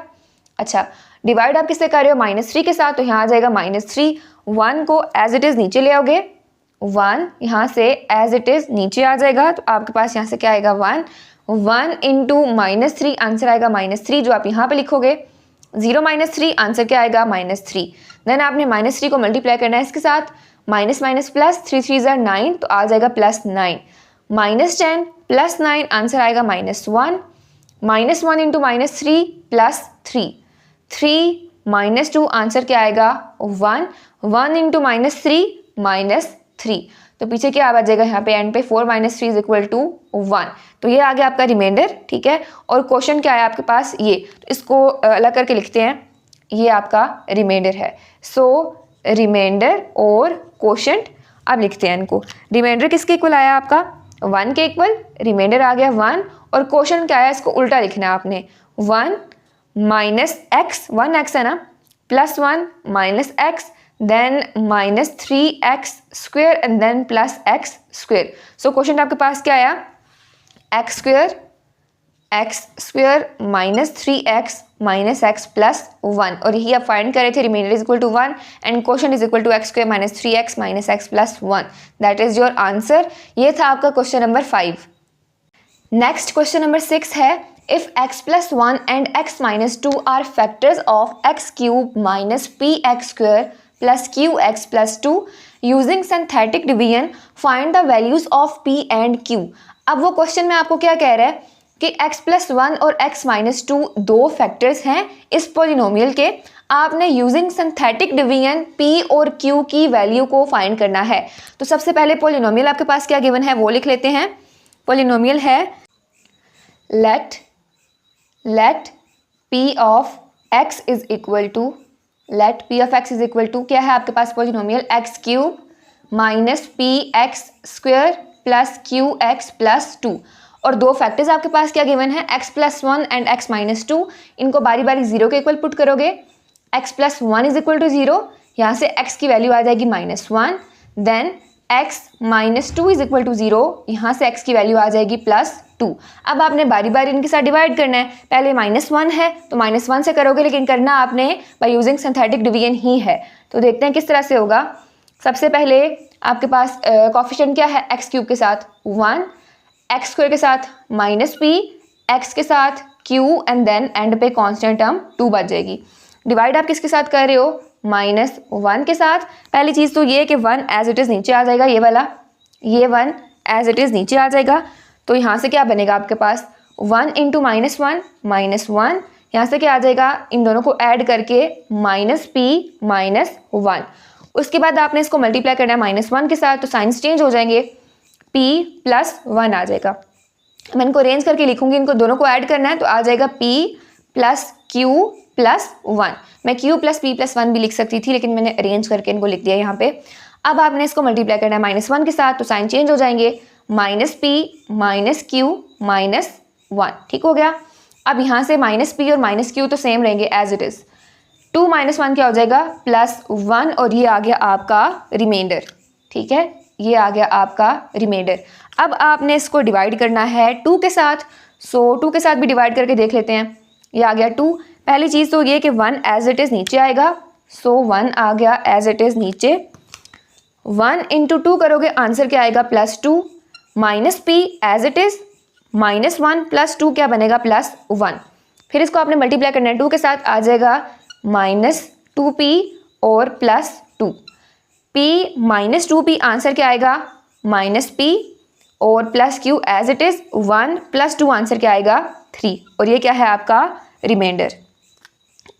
अच्छा, डिवाइड आप किससे कर रहे हो, माइनस 3 के साथ, तो यहाँ आ जाएगा माइनस 3। 1 को एज इट इज़ नीचे ले आओगे, 1 यहाँ से एज इट इज़ नीचे आ जाएगा, तो आपके पास यहाँ से क्या आएगा 1 इंटू माइनस 3, आंसर आएगा माइनस 3 जो आप यहाँ पे लिखोगे। 0 माइनस 3, आंसर क्या आएगा माइनस 3। देन आपने माइनस 3 को मल्टीप्लाई करना है इसके साथ, माइनस माइनस प्लस, 3 3 ज़ा 9, तो आ जाएगा प्लस 9, माइनस 10 प्लस 9, आंसर आएगा minus 1, minus 1 into minus 3 plus 3 minus 2, answer क्या आएगा 1 इंटू माइनस 3 माइनस 3, तो पीछे क्या आ जाएगा यहाँ पे एंड पे 4 माइनस 3 इज इक्वल टू 1। तो ये आ गया आपका रिमाइंडर। ठीक है, और क्वेश्चन क्या है आपके पास, ये तो इसको अलग करके लिखते हैं, ये आपका रिमाइंडर है। सो रिमाइंडर और क्वोशंट अब लिखते हैं इनको। रिमाइंडर किसके इक्वल आया आपका 1 के इक्वल, रिमाइंडर आ गया 1, और क्वोशंट क्या है, इसको उल्टा लिखना है आपने, 1 माइनस एक्स, 1x है ना, plus 1 minus x, then minus 3x square and then plus x square. So question आपके पास क्या आया, x square minus 3x minus x plus 1, और यही आप फाइंड कर रहे थे, remainder is equal to 1 and question is equal to x square minus 3x minus x plus 1, that is your answer. ये था आपका question number 5। Next question number 6 है, if x plus 1 and x minus 2 are factors of x cube minus px square plus qx plus 2 using synthetic division find the values of p and q। अब वो question में आपको क्या कह रहा है कि x plus 1 और x minus 2 दो फैक्टर्स हैं इस पोलिनोमियल के, आपने यूजिंग सिंथेटिक डिवीजन p और q की वैल्यू को फाइंड करना है। तो सबसे पहले पोलिनोमियल आपके पास क्या गिवन है वो लिख लेते हैं। पोलिनोमियल है let p of x is equal to, let p of x is equal to क्या है आपके पास polynomial, x cube minus p x square plus q x plus 2, और दो फैक्टर्स आपके पास क्या गिवन है, x plus 1 and x minus 2, इनको बारी बारी 0 के इक्वल पुट करोगे, x plus 1 is equal to 0, यहाँ से x की वैल्यू आ जाएगी minus 1, then x minus 2 is equal to 0, यहाँ से x की वैल्यू आ जाएगी प्लस 2। अब आपने बारी बारी इनके साथ डिवाइड करना है, पहले माइनस 1 है तो माइनस 1 से करोगे, लेकिन करना आपने बाय यूजिंग सिंथेटिक डिवीजन ही है। तो देखते हैं किस तरह से होगा। सबसे पहले आपके पास कोफिशिएंट क्या है, x क्यूब के साथ 1, x स्क्वायर के साथ माइनस p, x के साथ q एंड देन एंड पे कांस्टेंट टर्म 2 बच जाएगी। डिवाइड आप किसके साथ कर रहे हो, माइनस 1 के साथ। पहली चीज़ तो ये कि 1 एज इट इज़ नीचे आ जाएगा, ये वाला, ये 1 एज इट इज़ नीचे आ जाएगा, तो यहाँ से क्या बनेगा आपके पास 1 इंटू माइनस 1 माइनस 1, यहाँ से क्या आ जाएगा, इन दोनों को ऐड करके माइनस p माइनस 1। उसके बाद आपने इसको मल्टीप्लाई करना है माइनस 1 के साथ, तो साइंस चेंज हो जाएंगे, p प्लस 1 आ जाएगा। मैं इनको अरेंज करके लिखूंगी, इनको दोनों को ऐड करना है, तो आ जाएगा p प्लस q प्लस 1। मैं q प्लस p प्लस 1 भी लिख सकती थी, लेकिन मैंने अरेंज करके इनको लिख दिया यहाँ पे। अब आपने इसको मल्टीप्लाई करना है माइनस 1 के साथ, तो साइन चेंज हो जाएंगे, minus p minus q minus 1। ठीक हो गया। अब यहाँ से माइनस p और माइनस q तो सेम रहेंगे एज इट इज़, 2 - 1 क्या हो जाएगा प्लस 1, और ये आ गया आपका रिमाइंडर। ठीक है, ये आ गया आपका रिमाइंडर। अब आपने इसको डिवाइड करना है 2 के साथ, सो 2 के साथ भी डिवाइड करके देख लेते हैं। ये आ गया 2। पहली चीज़ तो ये कि 1 एज इट इज़ नीचे आएगा, सो 1 आ गया एज इट इज़ नीचे। 1 इंटू 2 करोगे आंसर क्या आएगा +2, minus p as it is, -1 + 2 क्या बनेगा +1। फिर इसको आपने मल्टीप्लाई करना है 2 के साथ, आ जाएगा -2p और +2। p -2p आंसर क्या आएगा -p और +q as it is, 1 + 2 answer क्या आएगा 3। और ये क्या है आपका रिमाइंडर,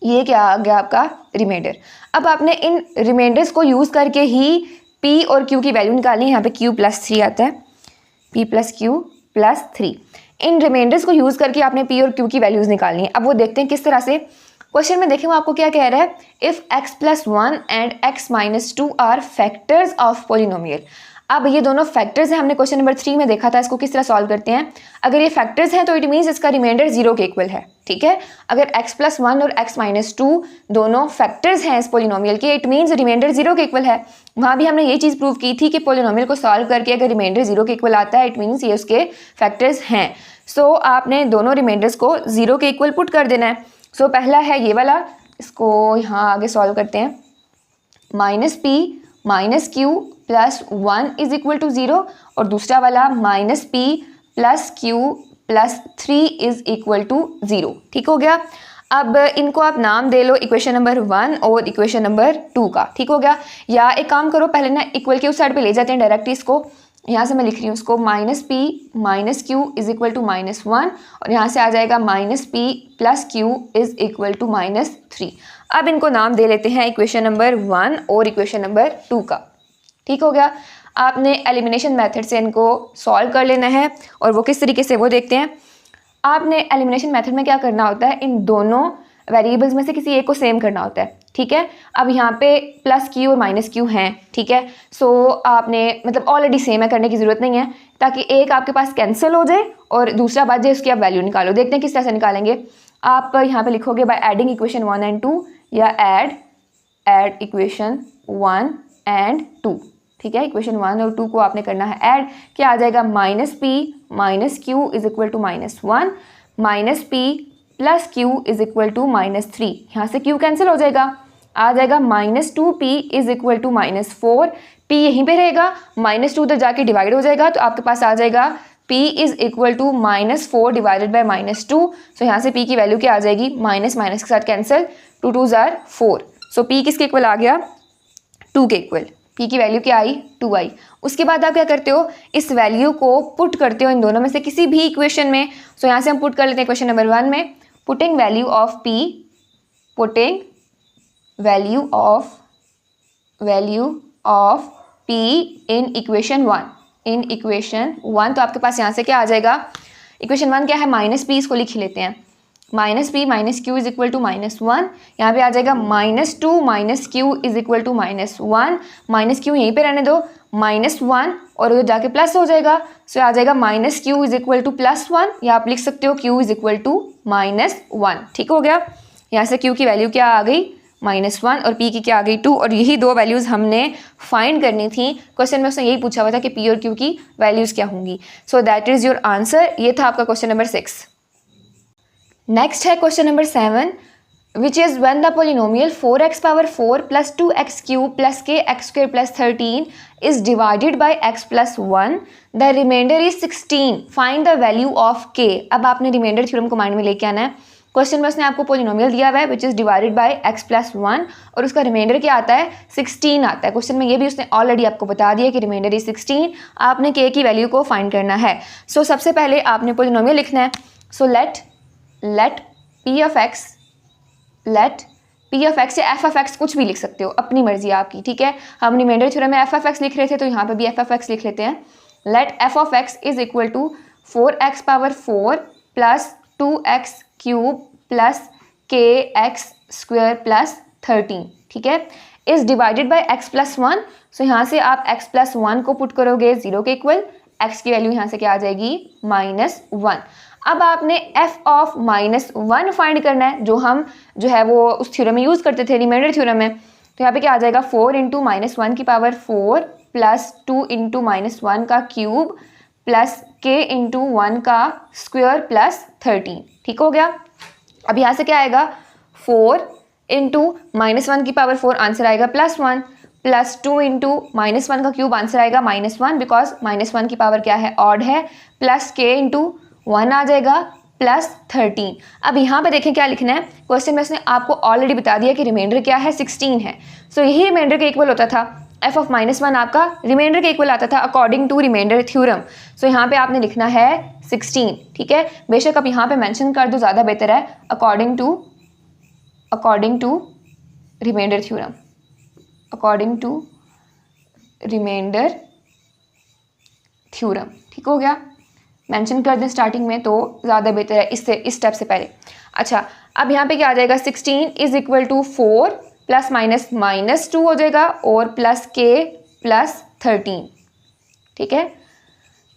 ये क्या आ गया आपका रिमाइंडर। अब आपने इन रिमाइंडर्स को यूज़ करके ही p और q की वैल्यू निकालनी है। यहाँ पे q +3 आता है, p + q +3। इन रिमाइंडर्स को यूज़ करके आपने p और q की वैल्यूज़ निकालनी है। अब वो देखते हैं किस तरह से। क्वेश्चन में देखें वो आपको क्या कह रहा है, if x + 1 and x - 2 are factors of polynomial. अब ये दोनों फैक्टर्स हैं, हमने क्वेश्चन नंबर 3 में देखा था। इसको किस तरह सॉल्व करते हैं। अगर ये फैक्टर्स हैं तो इट मीन्स इसका रिमाइंडर 0 के इक्वल है, ठीक है। अगर x + 1 और x - 2 दोनों फैक्टर्स हैं इस पोलिनोमियल के, इट मीन्स रिमाइंडर 0 के इक्वल है। वहाँ भी हमने ये चीज़ प्रूव की थी कि पोलिनोमियल को सॉल्व करके अगर रिमाइंडर 0 के इक्वल आता है, इट मीन्स ये उसके फैक्टर्स हैं। सो आपने दोनों रिमाइंडर्स को 0 के इक्वल पुट कर देना है। सो पहला है ये वाला, इसको यहाँ आगे सॉल्व करते हैं। -p - q + 1 = 0 और दूसरा वाला -p + q + 3 = 0। ठीक हो गया। अब इनको आप नाम दे लो इक्वेशन नंबर 1 और इक्वेशन नंबर 2 का, ठीक हो गया। या एक काम करो, पहले ना इक्वल के उस साइड पे ले जाते हैं डायरेक्ट इसको। यहाँ से मैं लिख रही हूँ इसको -p - q = -1 और यहाँ से आ जाएगा -p + q = -3। अब इनको नाम दे लेते हैं इक्वेशन नंबर 1 और इक्वेशन नंबर 2 का, ठीक हो गया। आपने एलिमिनेशन मेथड से इनको सॉल्व कर लेना है और वो किस तरीके से वो देखते हैं। आपने एलिमिनेशन मेथड में क्या करना होता है, इन दोनों वेरिएबल्स में से किसी एक को सेम करना होता है, ठीक है। अब यहाँ पे +q और -q हैं, ठीक है। सो आपने मतलब ऑलरेडी सेम है, करने की ज़रूरत नहीं है, ताकि एक आपके पास कैंसिल हो जाए और दूसरा बात जाए, उसकी आप वैल्यू निकालो। देखते हैं किस तरह से निकालेंगे। आप यहाँ पे लिखोगे बाय एडिंग इक्वेशन 1 एंड 2 या ऐड इक्वेशन 1 एंड 2, ठीक है। इक्वेशन 1 और 2 को आपने करना है ऐड। क्या आ जाएगा -p - q = -1, -p + q = -3। यहाँ से q कैंसिल हो जाएगा, आ जाएगा -2p = -4। p यहीं पे रहेगा, -2 उधर जाके डिवाइड हो जाएगा, तो आपके पास आ जाएगा p = -4 डिवाइडेड बाय -2। सो यहाँ से p की वैल्यू क्या आ जाएगी, माइनस के साथ कैंसिल, 2 2 = 4। सो p किसके इक्वल आ गया, 2 के इक्वल। p की वैल्यू क्या आई, 2 आई। उसके बाद आप क्या करते हो, इस वैल्यू को पुट करते हो इन दोनों में से किसी भी इक्वेशन में। सो यहाँ से हम पुट कर लेते हैं इक्वेशन नंबर 1 में, putting value of p, putting value of p in equation 1, in equation 1। तो आपके पास यहाँ से क्या आ जाएगा, इक्वेशन 1 क्या है, -p, इसको लिख लेते हैं। -p - q = -1, यहाँ पे आ जाएगा -2 - q = -1, -q यहीं पे रहने दो, -1 और उधर जाके प्लस हो जाएगा। सो आ जाएगा -q = +1, या आप लिख सकते हो q = -1। ठीक हो गया। यहाँ से q की वैल्यू क्या आ गई, -1 और p की क्या आ गई, 2। और यही दो वैल्यूज़ हमने फाइंड करनी थी। क्वेश्चन में उसने यही पूछा हुआ था कि p और q की वैल्यूज़ क्या होंगी। So that is your answer. ये था आपका क्वेश्चन नंबर 6। नेक्स्ट है question number 7, which is when the polynomial 4x⁴ + 2x³ + kx² + 13 is divided by x + 1, the remainder is 16, find the value of k। अब आपने remainder theorem को mind में लेके आना है। क्वेश्चन में उसने आपको पोलिनोमियल दिया हुआ है which is divided by x + 1 और उसका रिमाइंडर क्या आता है, 16 आता है। क्वेश्चन में ये भी उसने ऑलरेडी आपको बता दिया कि रिमाइंडर इज 16। आपने k की वैल्यू को फाइंड करना है। सो सबसे पहले आपने पोलिनोमियल लिखना है। सो let p of x या f of x, कुछ भी लिख सकते हो, अपनी मर्जी आपकी, ठीक है। हम रिमाइंडर थ्योरम में f of x लिख रहे थे, तो यहाँ पे भी f of x लिख लेते हैं। let f of x = 4x⁴ + 2x³ + kx² + 13, ठीक है, इज डिवाइडेड बाय x + 1। सो यहाँ से आप x + 1 को पुट करोगे 0 के इक्वल, x की वैल्यू यहाँ से क्या आ जाएगी, -1। अब आपने f of -1 फाइंड करना है, जो है वो उस थ्योरम में यूज़ करते थे, रिमाइंडर थ्योरम में। तो यहाँ पे क्या आ जाएगा, 4 × -1⁴ प्लस 2 इंटू -1 का क्यूब प्लस k इंटू 1 का स्क्वायर प्लस 13। ठीक हो गया। अब यहाँ से क्या आएगा 4 इंटू -1 की पावर 4 आंसर आएगा +1 प्लस 2 इंटू -1 का क्यूब आंसर आएगा -1 बिकॉज -1 की पावर क्या है ऑड है प्लस k इंटू 1 आ जाएगा प्लस 13। अब यहाँ पे देखें क्या लिखना है, क्वेश्चन में उसने आपको ऑलरेडी बता दिया कि रिमाइंडर क्या है 16 है। सो यही रिमाइंडर के इक्वल होता था, f ऑफ -1 आपका रिमाइंडर के इक्वल आता था अकॉर्डिंग टू रिमाइंडर थ्योरम। सो यहाँ पे आपने लिखना है 16। ठीक है, बेशक आप यहाँ पे मेंशन कर दो ज़्यादा बेहतर है, according to remainder theorem, according to remainder theorem. ठीक हो गया, मेंशन कर दें स्टार्टिंग में तो ज़्यादा बेहतर है इससे, इस स्टेप से पहले। अच्छा, अब यहाँ पे क्या आ जाएगा 16 is equal to 4 plus minus -2 हो जाएगा और प्लस k प्लस 13। ठीक है,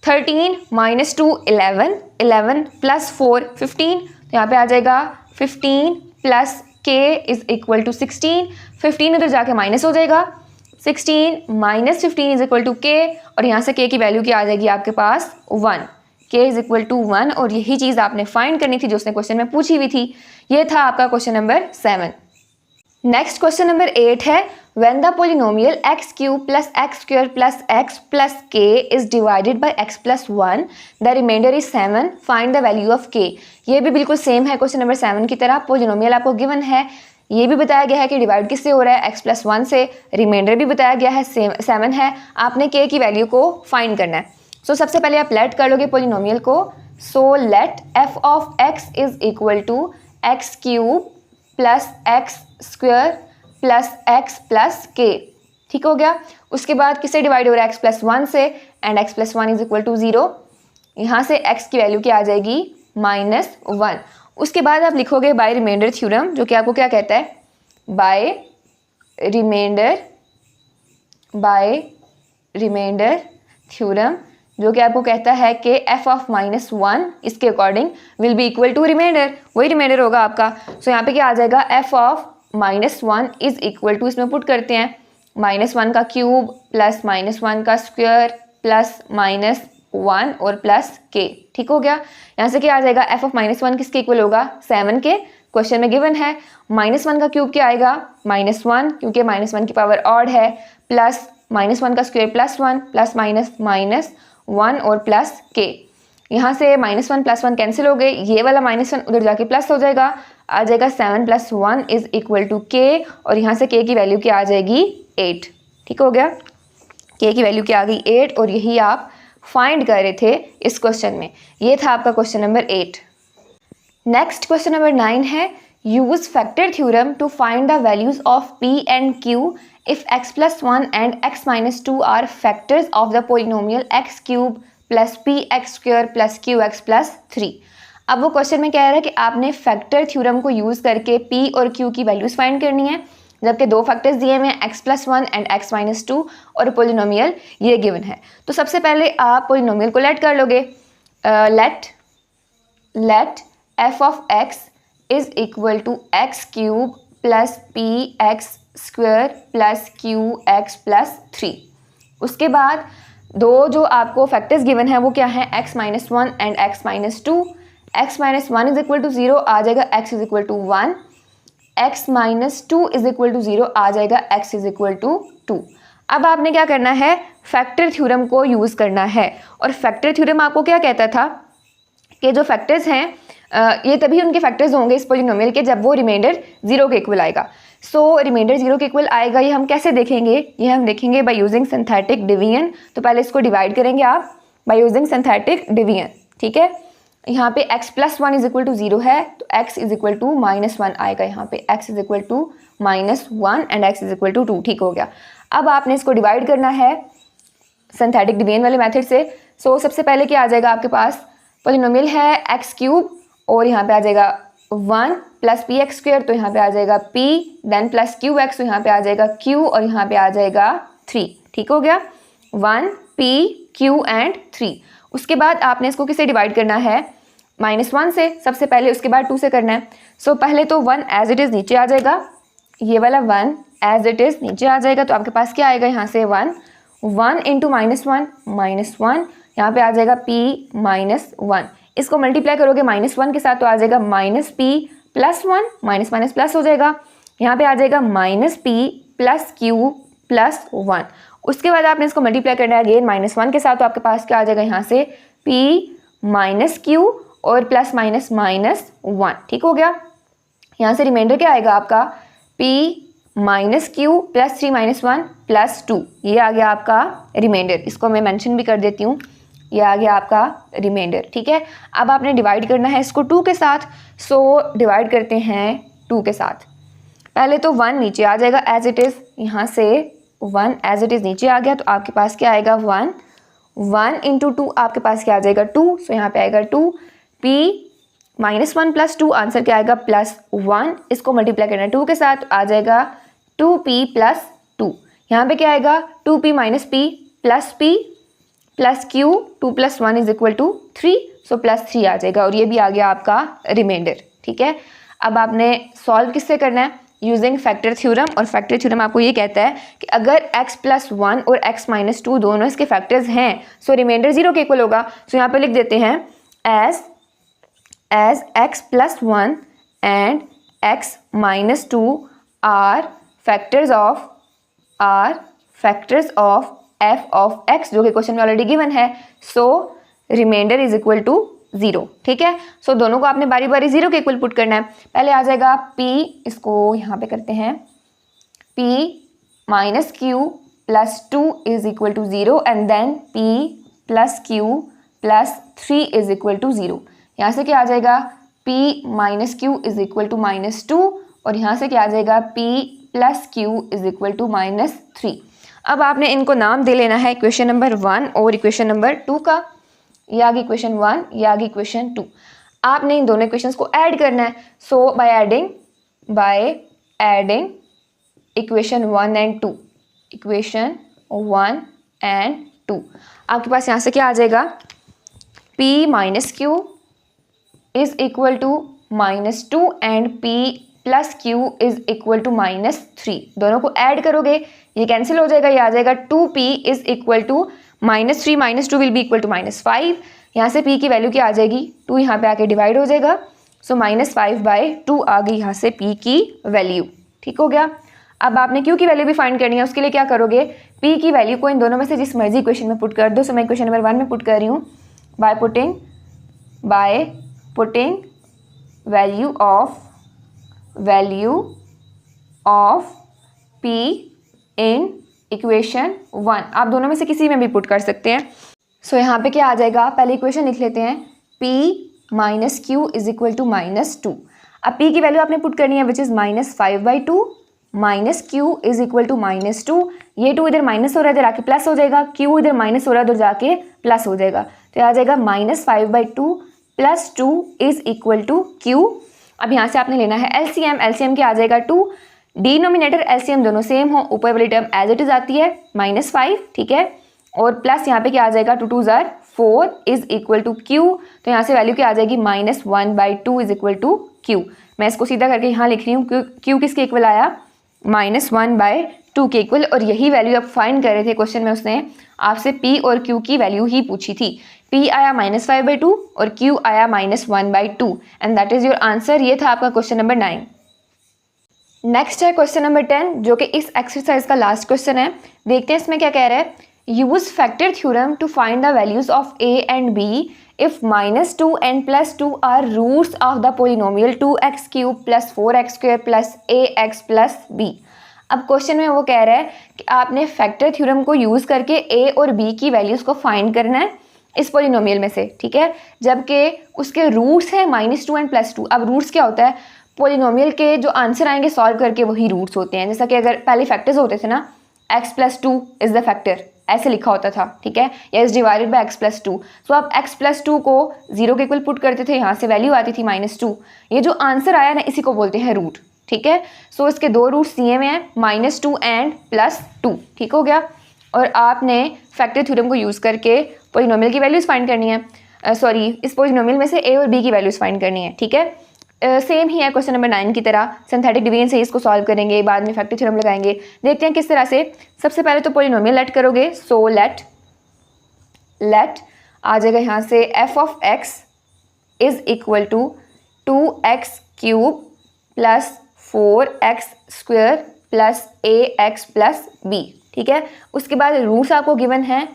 13 -2 11, 11 प्लस 4 15, तो यहाँ पे आ जाएगा 15 plus k is equal to 16, 15 उधर जाके माइनस हो जाएगा, 16 minus 15 is equal to k और यहाँ से k की वैल्यू क्या आ जाएगी आपके पास 1, k इज इक्वल टू 1। और यही चीज़ आपने फाइंड करनी थी जो उसने क्वेश्चन में पूछी हुई थी। ये था आपका question number 7। Next question number 8 है, when the polynomial x cube plus x square plus k is divided by x plus 1 the remainder is 7 find the value of k। ये भी बिल्कुल सेम है क्वेश्चन नंबर 7 की तरह, polynomial आपको given है, ये भी बताया गया है कि डिवाइड किससे हो रहा है x प्लस 1 से, रिमाइंडर भी बताया गया है 7 है, आपने k की वैल्यू को फाइंड करना है। सो सबसे पहले आप लेट कर लोगे पोलिनोमियल को। So let f of x is equal to x cube plus x square plus x plus k। ठीक हो गया। उसके बाद किससे डिवाइड हो रहा है x प्लस 1 से, and x plus 1 is equal to 0। यहाँ से x की वैल्यू क्या आ जाएगी -1। उसके बाद आप लिखोगे बाय रिमाइंडर थ्योरम, जो कि आपको क्या कहता है बाय रिमाइंडर थ्योरम, जो कि आपको कहता है कि f ऑफ -1 इसके according will be equal to remainder, वही रिमाइंडर होगा आपका। सो यहाँ पे क्या आ जाएगा f of -1 is equal to, इसमें पुट करते हैं -1 का क्यूब प्लस -1 का स्क्वायर प्लस -1 और प्लस k। ठीक हो गया। यहाँ से क्या आ जाएगा f ऑफ -1 किसके इक्वल होगा 7 के, क्वेश्चन में गिवन है। -1 का क्यूब क्या आएगा -1 क्योंकि -1 की पावर ऑड है, प्लस -1 का स्क्वायर प्लस 1 प्लस -1 और प्लस k। यहाँ से -1 प्लस 1 कैंसिल हो गए, ये वाला -1 उधर जाके प्लस हो जाएगा, आ जाएगा 7 plus 1 is equal to k और यहाँ से k की वैल्यू क्या आ जाएगी 8। ठीक हो गया, k की वैल्यू क्या आ गई 8 और यही आप फाइंड कर रहे थे इस क्वेश्चन में। ये था आपका question number 8। Next question number 9 है, use factor theorem to find the values of p and q if x plus 1 and x minus 2 are factors of the polynomial x cube plus px square plus qx plus 3। अब वो question में कह रहा है कि आपने factor theorem को use करके p और q की वैल्यूज़ फाइंड करनी है, जबकि दो फैक्टर्स दिए हुए हैं x plus 1 and x minus 2 और पोलिनोमियल ये गिवन है। तो सबसे पहले आप पोलिनोमियल को लेट कर लोगे। Let f of x is equal to x cube plus p x square plus q x plus 3। उसके बाद दो जो आपको फैक्टर्स गिवन है वो क्या है x minus 1 and x minus 2। x minus 1 is equal to 0 आ जाएगा x is equal to 1, x minus 2 is equal to 0 आ जाएगा x इज इक्वल टू 2। अब आपने क्या करना है फैक्टर थ्योरम को यूज़ करना है, और फैक्टर थ्योरम आपको क्या कहता था कि जो फैक्टर्स हैं ये तभी उनके फैक्टर्स होंगे इस पोलिनोमियल के जब वो रिमाइंडर 0 के इक्वल आएगा। सो रिमाइंडर 0 के इक्वल आएगा, ये हम कैसे देखेंगे, ये हम देखेंगे बाय यूजिंग सिंथेटिक डिवीजन। तो पहले इसको डिवाइड करेंगे आप बाय यूजिंग सिंथेटिक डिवीजन। ठीक है, यहाँ पे x plus 1 is equal to 0 है तो x इज इक्वल टू -1 आएगा, यहाँ पे x is equal to -1 and x is equal to 2। ठीक हो गया। अब आपने इसको डिवाइड करना है सिंथेटिक डिवीजन वाले मेथड से। सो सबसे पहले क्या आ जाएगा आपके पास, पोलिनोमियल है एक्स क्यूब और यहाँ पे आ जाएगा 1 प्लस पी एक्स स्क्वायर, तो यहाँ पे आ जाएगा p, then plus q x, तो यहाँ पे आ जाएगा q और यहाँ पे आ जाएगा 3। ठीक हो गया, 1 p q एंड 3। उसके बाद आपने इसको किससे डिवाइड करना है -1 से सबसे पहले, उसके बाद 2 से करना है। सो पहले तो 1 एज इट इज़ नीचे आ जाएगा, ये वाला 1 एज इट इज़ नीचे आ जाएगा, तो आपके पास क्या आएगा यहाँ से 1 1 इंटू -1 -1, यहाँ पे आ जाएगा p -1। इसको मल्टीप्लाई करोगे -1 के साथ तो आ जाएगा -p + 1, माइनस माइनस प्लस हो जाएगा, यहाँ पे आ जाएगा -p + q + 1। उसके बाद आपने इसको मल्टीप्लाई करना है अगेन -1 के साथ, तो आपके पास क्या आ जाएगा यहाँ से p - q और प्लस माइनस -1। ठीक हो गया। यहाँ से रिमाइंडर क्या आएगा आपका p - q + 3 - 1 + 2। ये आ गया आपका रिमाइंडर। इसको मैं मेंशन भी कर देती हूँ, ये आ गया आपका रिमाइंडर। ठीक है, अब आपने डिवाइड करना है इसको 2 के साथ, सो डिवाइड करते हैं 2 के साथ। पहले तो 1 नीचे आ जाएगा एज इट इज़, यहाँ से 1 एज इट इज़ नीचे आ गया, तो आपके पास क्या आएगा 1 इंटू 2 आपके पास क्या आ जाएगा 2, सो यहाँ पे आएगा 2। p -1 + 2 आंसर क्या आएगा +1। इसको मल्टीप्लाई करना है 2 के साथ, आ जाएगा 2p + 2। यहाँ पे क्या आएगा 2p - p + p + q, 2 + 1 = 3, सो +3 आ जाएगा, और ये भी आ गया आपका रिमाइंडर। ठीक है, अब आपने सॉल्व किससे करना है, यूजिंग फैक्टर थ्योरम। और फैक्टर थ्योरम आपको ये कहता है कि अगर x + 1 और x - 2 दोनों इसके फैक्टर्स हैं, सो रिमाइंडर 0 के इक्वल होगा। सो यहाँ पे लिख देते हैं as x + 1 and x - 2 are factors of f of x, जो कि क्वेश्चन में ऑलरेडी गिवन है। So reminder = 0। ठीक है, सो दोनों को आपने बारी बारी 0 के इक्वल पुट करना है। पहले आ जाएगा p, इसको यहाँ पे करते हैं, p - q + 2 = 0 and then p + q + 3 = 0। यहाँ से क्या आ जाएगा p - q = -2, और यहाँ से क्या आ जाएगा p + q = -3। अब आपने इनको नाम दे लेना है इक्वेशन नंबर 1 और इक्वेशन नंबर 2 का। ये आ गई इक्वेशन 1, ये आ गई इक्वेशन 2। आपने इन दोनों इक्वेशंस को ऐड करना है। So by adding equation 1 and 2, equation 1 and 2, आपके पास यहाँ से क्या आ जाएगा p - q = -2 and p + q = -3। दोनों को ऐड करोगे, ये कैंसिल हो जाएगा, ये आ जाएगा 2p = -3 - 2 will be equal to -5। यहाँ से p की वैल्यू क्या आ जाएगी, 2 यहाँ पे आके डिवाइड हो जाएगा, सो -5/2 आ गई यहाँ से p की वैल्यू। ठीक हो गया। अब आपने q की वैल्यू भी फाइंड करनी है, उसके लिए क्या करोगे, p की वैल्यू को इन दोनों में से जिस मर्जी इक्वेशन में पुट कर दो। सो मैं इक्वेशन नंबर 1 में पुट कर रही हूँ, by putting value of p in equation 1। आप दोनों में से किसी में भी पुट कर सकते हैं। सो यहाँ पे क्या आ जाएगा, पहले इक्वेशन लिख लेते हैं, p - q = -2। अब p की वैल्यू आपने पुट करनी है विच इज़ -5/2 - q = -2। ये 2 इधर माइनस हो रहा है, इधर आके प्लस हो जाएगा, q इधर माइनस हो रहा है, इधर जाके प्लस हो जाएगा, तो आ जाएगा -5/2 + 2 = q। अब यहाँ से आपने लेना है एलसीएम क्या आ जाएगा 2, डिनोमिनेटर एलसीएम दोनों सेम हो, ऊपर वाली टर्म एज इट इज आती है -5। ठीक है, और प्लस यहाँ पे क्या आ जाएगा 2 2 = 4 = q, तो यहाँ से वैल्यू क्या आ जाएगी -1/2 = q। मैं इसको सीधा करके यहाँ लिख रही हूँ, q किसके इक्वल आया, -1/2 के इक्वल। और यही वैल्यू आप फाइंड कर रहे थे क्वेश्चन में, उसने आपसे p और q की वैल्यू ही पूछी थी। p आया -5/2 और q आया -1/2 and that is your answer. ये था आपका क्वेश्चन नंबर 9। नेक्स्ट है क्वेश्चन नंबर 10, जो कि इस एक्सरसाइज का लास्ट क्वेश्चन है। देखते हैं इसमें क्या कह रहा है, use factor theorem to find the values of a and b if -2 and +2 are roots of the polynomial 2x³ + 4x² + ax + b। अब क्वेश्चन में वो कह रहा है कि आपने फैक्टर थ्योरम को यूज़ करके a और b की वैल्यूज़ को फाइंड करना है इस पोलिनोमियल में से। ठीक है, जबकि उसके रूट्स हैं -2 and +2। अब रूट्स क्या होता है, पोलिनोमियल के जो आंसर आएंगे सॉल्व करके वही रूट्स होते हैं। जैसा कि अगर पहले फैक्टर्स होते थे ना, x + 2 इज़ द फैक्टर, ऐसे लिखा होता था। ठीक है, या इज डिवाइडेड बाय x + 2। सो आप x + 2 को 0 के इक्वल पुट करते थे, यहाँ से वैल्यू आती थी -2। ये जो आंसर आया ना, इसी को बोलते हैं रूट। ठीक है, सो इसके दो रूट्स दिए हुए हैं, -2 एंड +2। ठीक हो गया, और आपने फैक्टर थ्योरम को यूज़ करके पोलिनोमियल की वैल्यूज़ फाइंड करनी है। इस पोलिनोमियल में से a और b की वैल्यूज़ फाइंड करनी है। ठीक है, सेम ही है क्वेश्चन नंबर 9 की तरह, सिंथेटिक डिवीजन से इसको सॉल्व करेंगे, बाद में फैक्टर थ्योरम लगाएंगे। देखते हैं किस तरह से। सबसे पहले तो पॉलिनोमियल लेट करोगे, सो लेट आ जाएगा यहाँ से f of x is equal to 2x cube plus 4x square plus ax plus b, ठीक है। उसके बाद रूट्स आपको गिवन है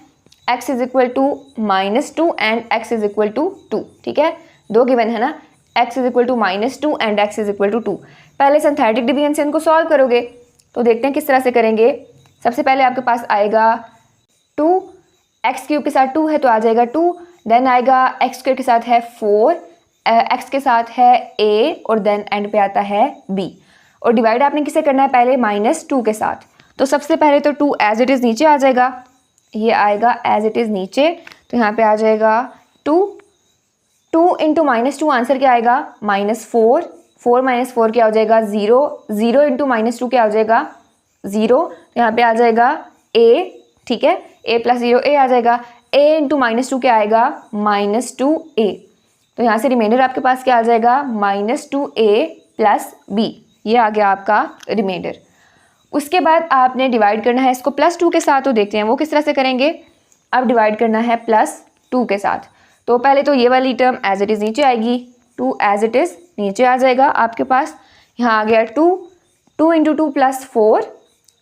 x is equal to -2 and x is equal to 2, ठीक है। दो गिवन है ना, x is equal to -2 and x is equal to 2। पहले सिंथेटिक डिवीजन से इनको सॉल्व करोगे, तो देखते हैं किस तरह से करेंगे। सबसे पहले आपके पास आएगा 2, x क्यूब के साथ 2 है तो आ जाएगा 2, देन आएगा x स्क्वायर के साथ है 4, x के साथ है a और देन एंड पे आता है b। और डिवाइड आपने किसे करना है, पहले -2 के साथ। तो सबसे पहले तो 2 एज इट इज़ नीचे आ जाएगा, ये आएगा एज इट इज़ नीचे, तो यहाँ पे आ जाएगा 2 इंटू -2 आंसर क्या आएगा, -4, 4 - 4 क्या हो जाएगा 0, 0 इंटू -2 क्या हो जाएगा 0, तो यहाँ पे आ जाएगा a, ठीक है, a प्लस 0 a आ जाएगा, a इंटू -2 क्या आएगा -2a, तो यहाँ से रिमाइंडर आपके पास क्या आ जाएगा -2a प्लस b, ये आ गया आपका रिमाइंडर। उसके बाद आपने डिवाइड करना है इसको +2 के साथ, तो देखते हैं वो किस तरह से करेंगे। अब डिवाइड करना है +2 के साथ, तो पहले तो ये वाली टर्म एज इट इज़ नीचे आएगी, 2 एज इट इज़ नीचे आ जाएगा आपके पास। यहाँ आ गया 2 इंटू 2 प्लस 4,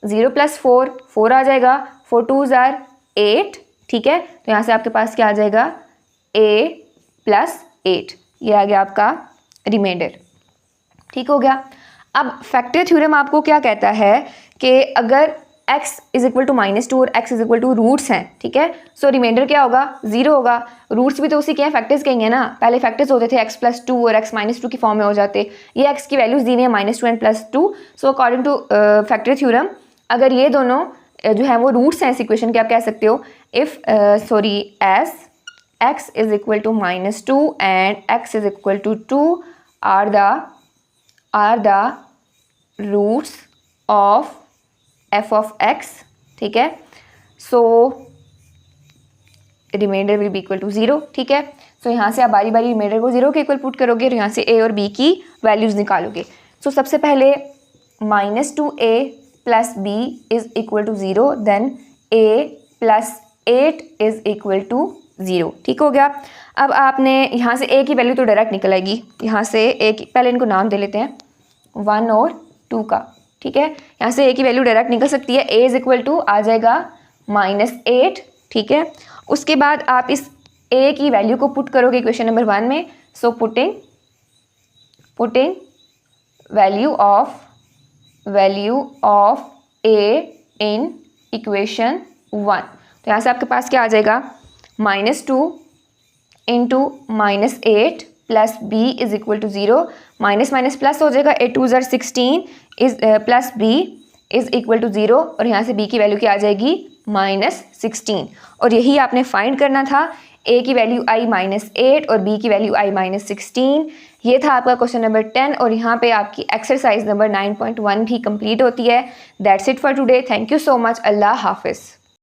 0 प्लस 4 4 आ जाएगा, 4 2s are 8, ठीक है। तो यहाँ से आपके पास क्या आ जाएगा a प्लस 8, ये आ गया आपका रिमाइंडर, ठीक हो गया। अब फैक्टर थ्योरम आपको क्या कहता है कि अगर x इज इक्वल टू -2 और x is equal to roots हैं, ठीक है, सो रिमाइंडर क्या होगा 0 होगा। रूट्स भी तो उसी के हैं, फैक्टर्स के ही हैं ना, पहले फैक्टर्स होते थे x + 2 और x - 2 की फॉर्म में हो जाते। ये x की वैल्यूज दी हुई है -2 and +2, so according two factor theorem अगर ये दोनों जो है वो रूट्स हैं इस इक्वेशन के, आप कह सकते हो if as x is equal to -2 and x is equal to 2 are the roots of f of x, ठीक है, so remainder will be equal to 0, ठीक है। सो यहाँ से आप बारी बारी रिमाइंडर को 0 के इक्वल पुट करोगे और यहाँ से a और b की वैल्यूज़ निकालोगे। सो सबसे पहले -2a plus b is equal to 0, then a plus 8 is equal to 0, ठीक हो गया। अब आपने यहाँ से a की वैल्यू तो डायरेक्ट निकल आएगी, यहाँ से a की, पहले इनको नाम दे लेते हैं 1 और 2 का, ठीक है। यहाँ से a की वैल्यू डायरेक्ट निकल सकती है, a इज इक्वल टू आ जाएगा -8, ठीक है। उसके बाद आप इस a की वैल्यू को पुट करोगे इक्वेशन नंबर 1 में, so putting value of a in equation 1, तो यहाँ से आपके पास क्या आ जाएगा -2 into -8 plus b is equal to 0, minus minus plus हो जाएगा, 8 2s are 16 is plus b is equal to 0, और यहाँ से b की वैल्यू क्या आ जाएगी -16, और यही आपने फाइंड करना था, a की वैल्यू आई -8 और b की वैल्यू आई -16। ये था आपका क्वेश्चन नंबर 10, और यहाँ पे आपकी एक्सरसाइज नंबर 9.1 भी कंप्लीट होती है। That's it for today, thank you so much, अल्लाह हाफिज़।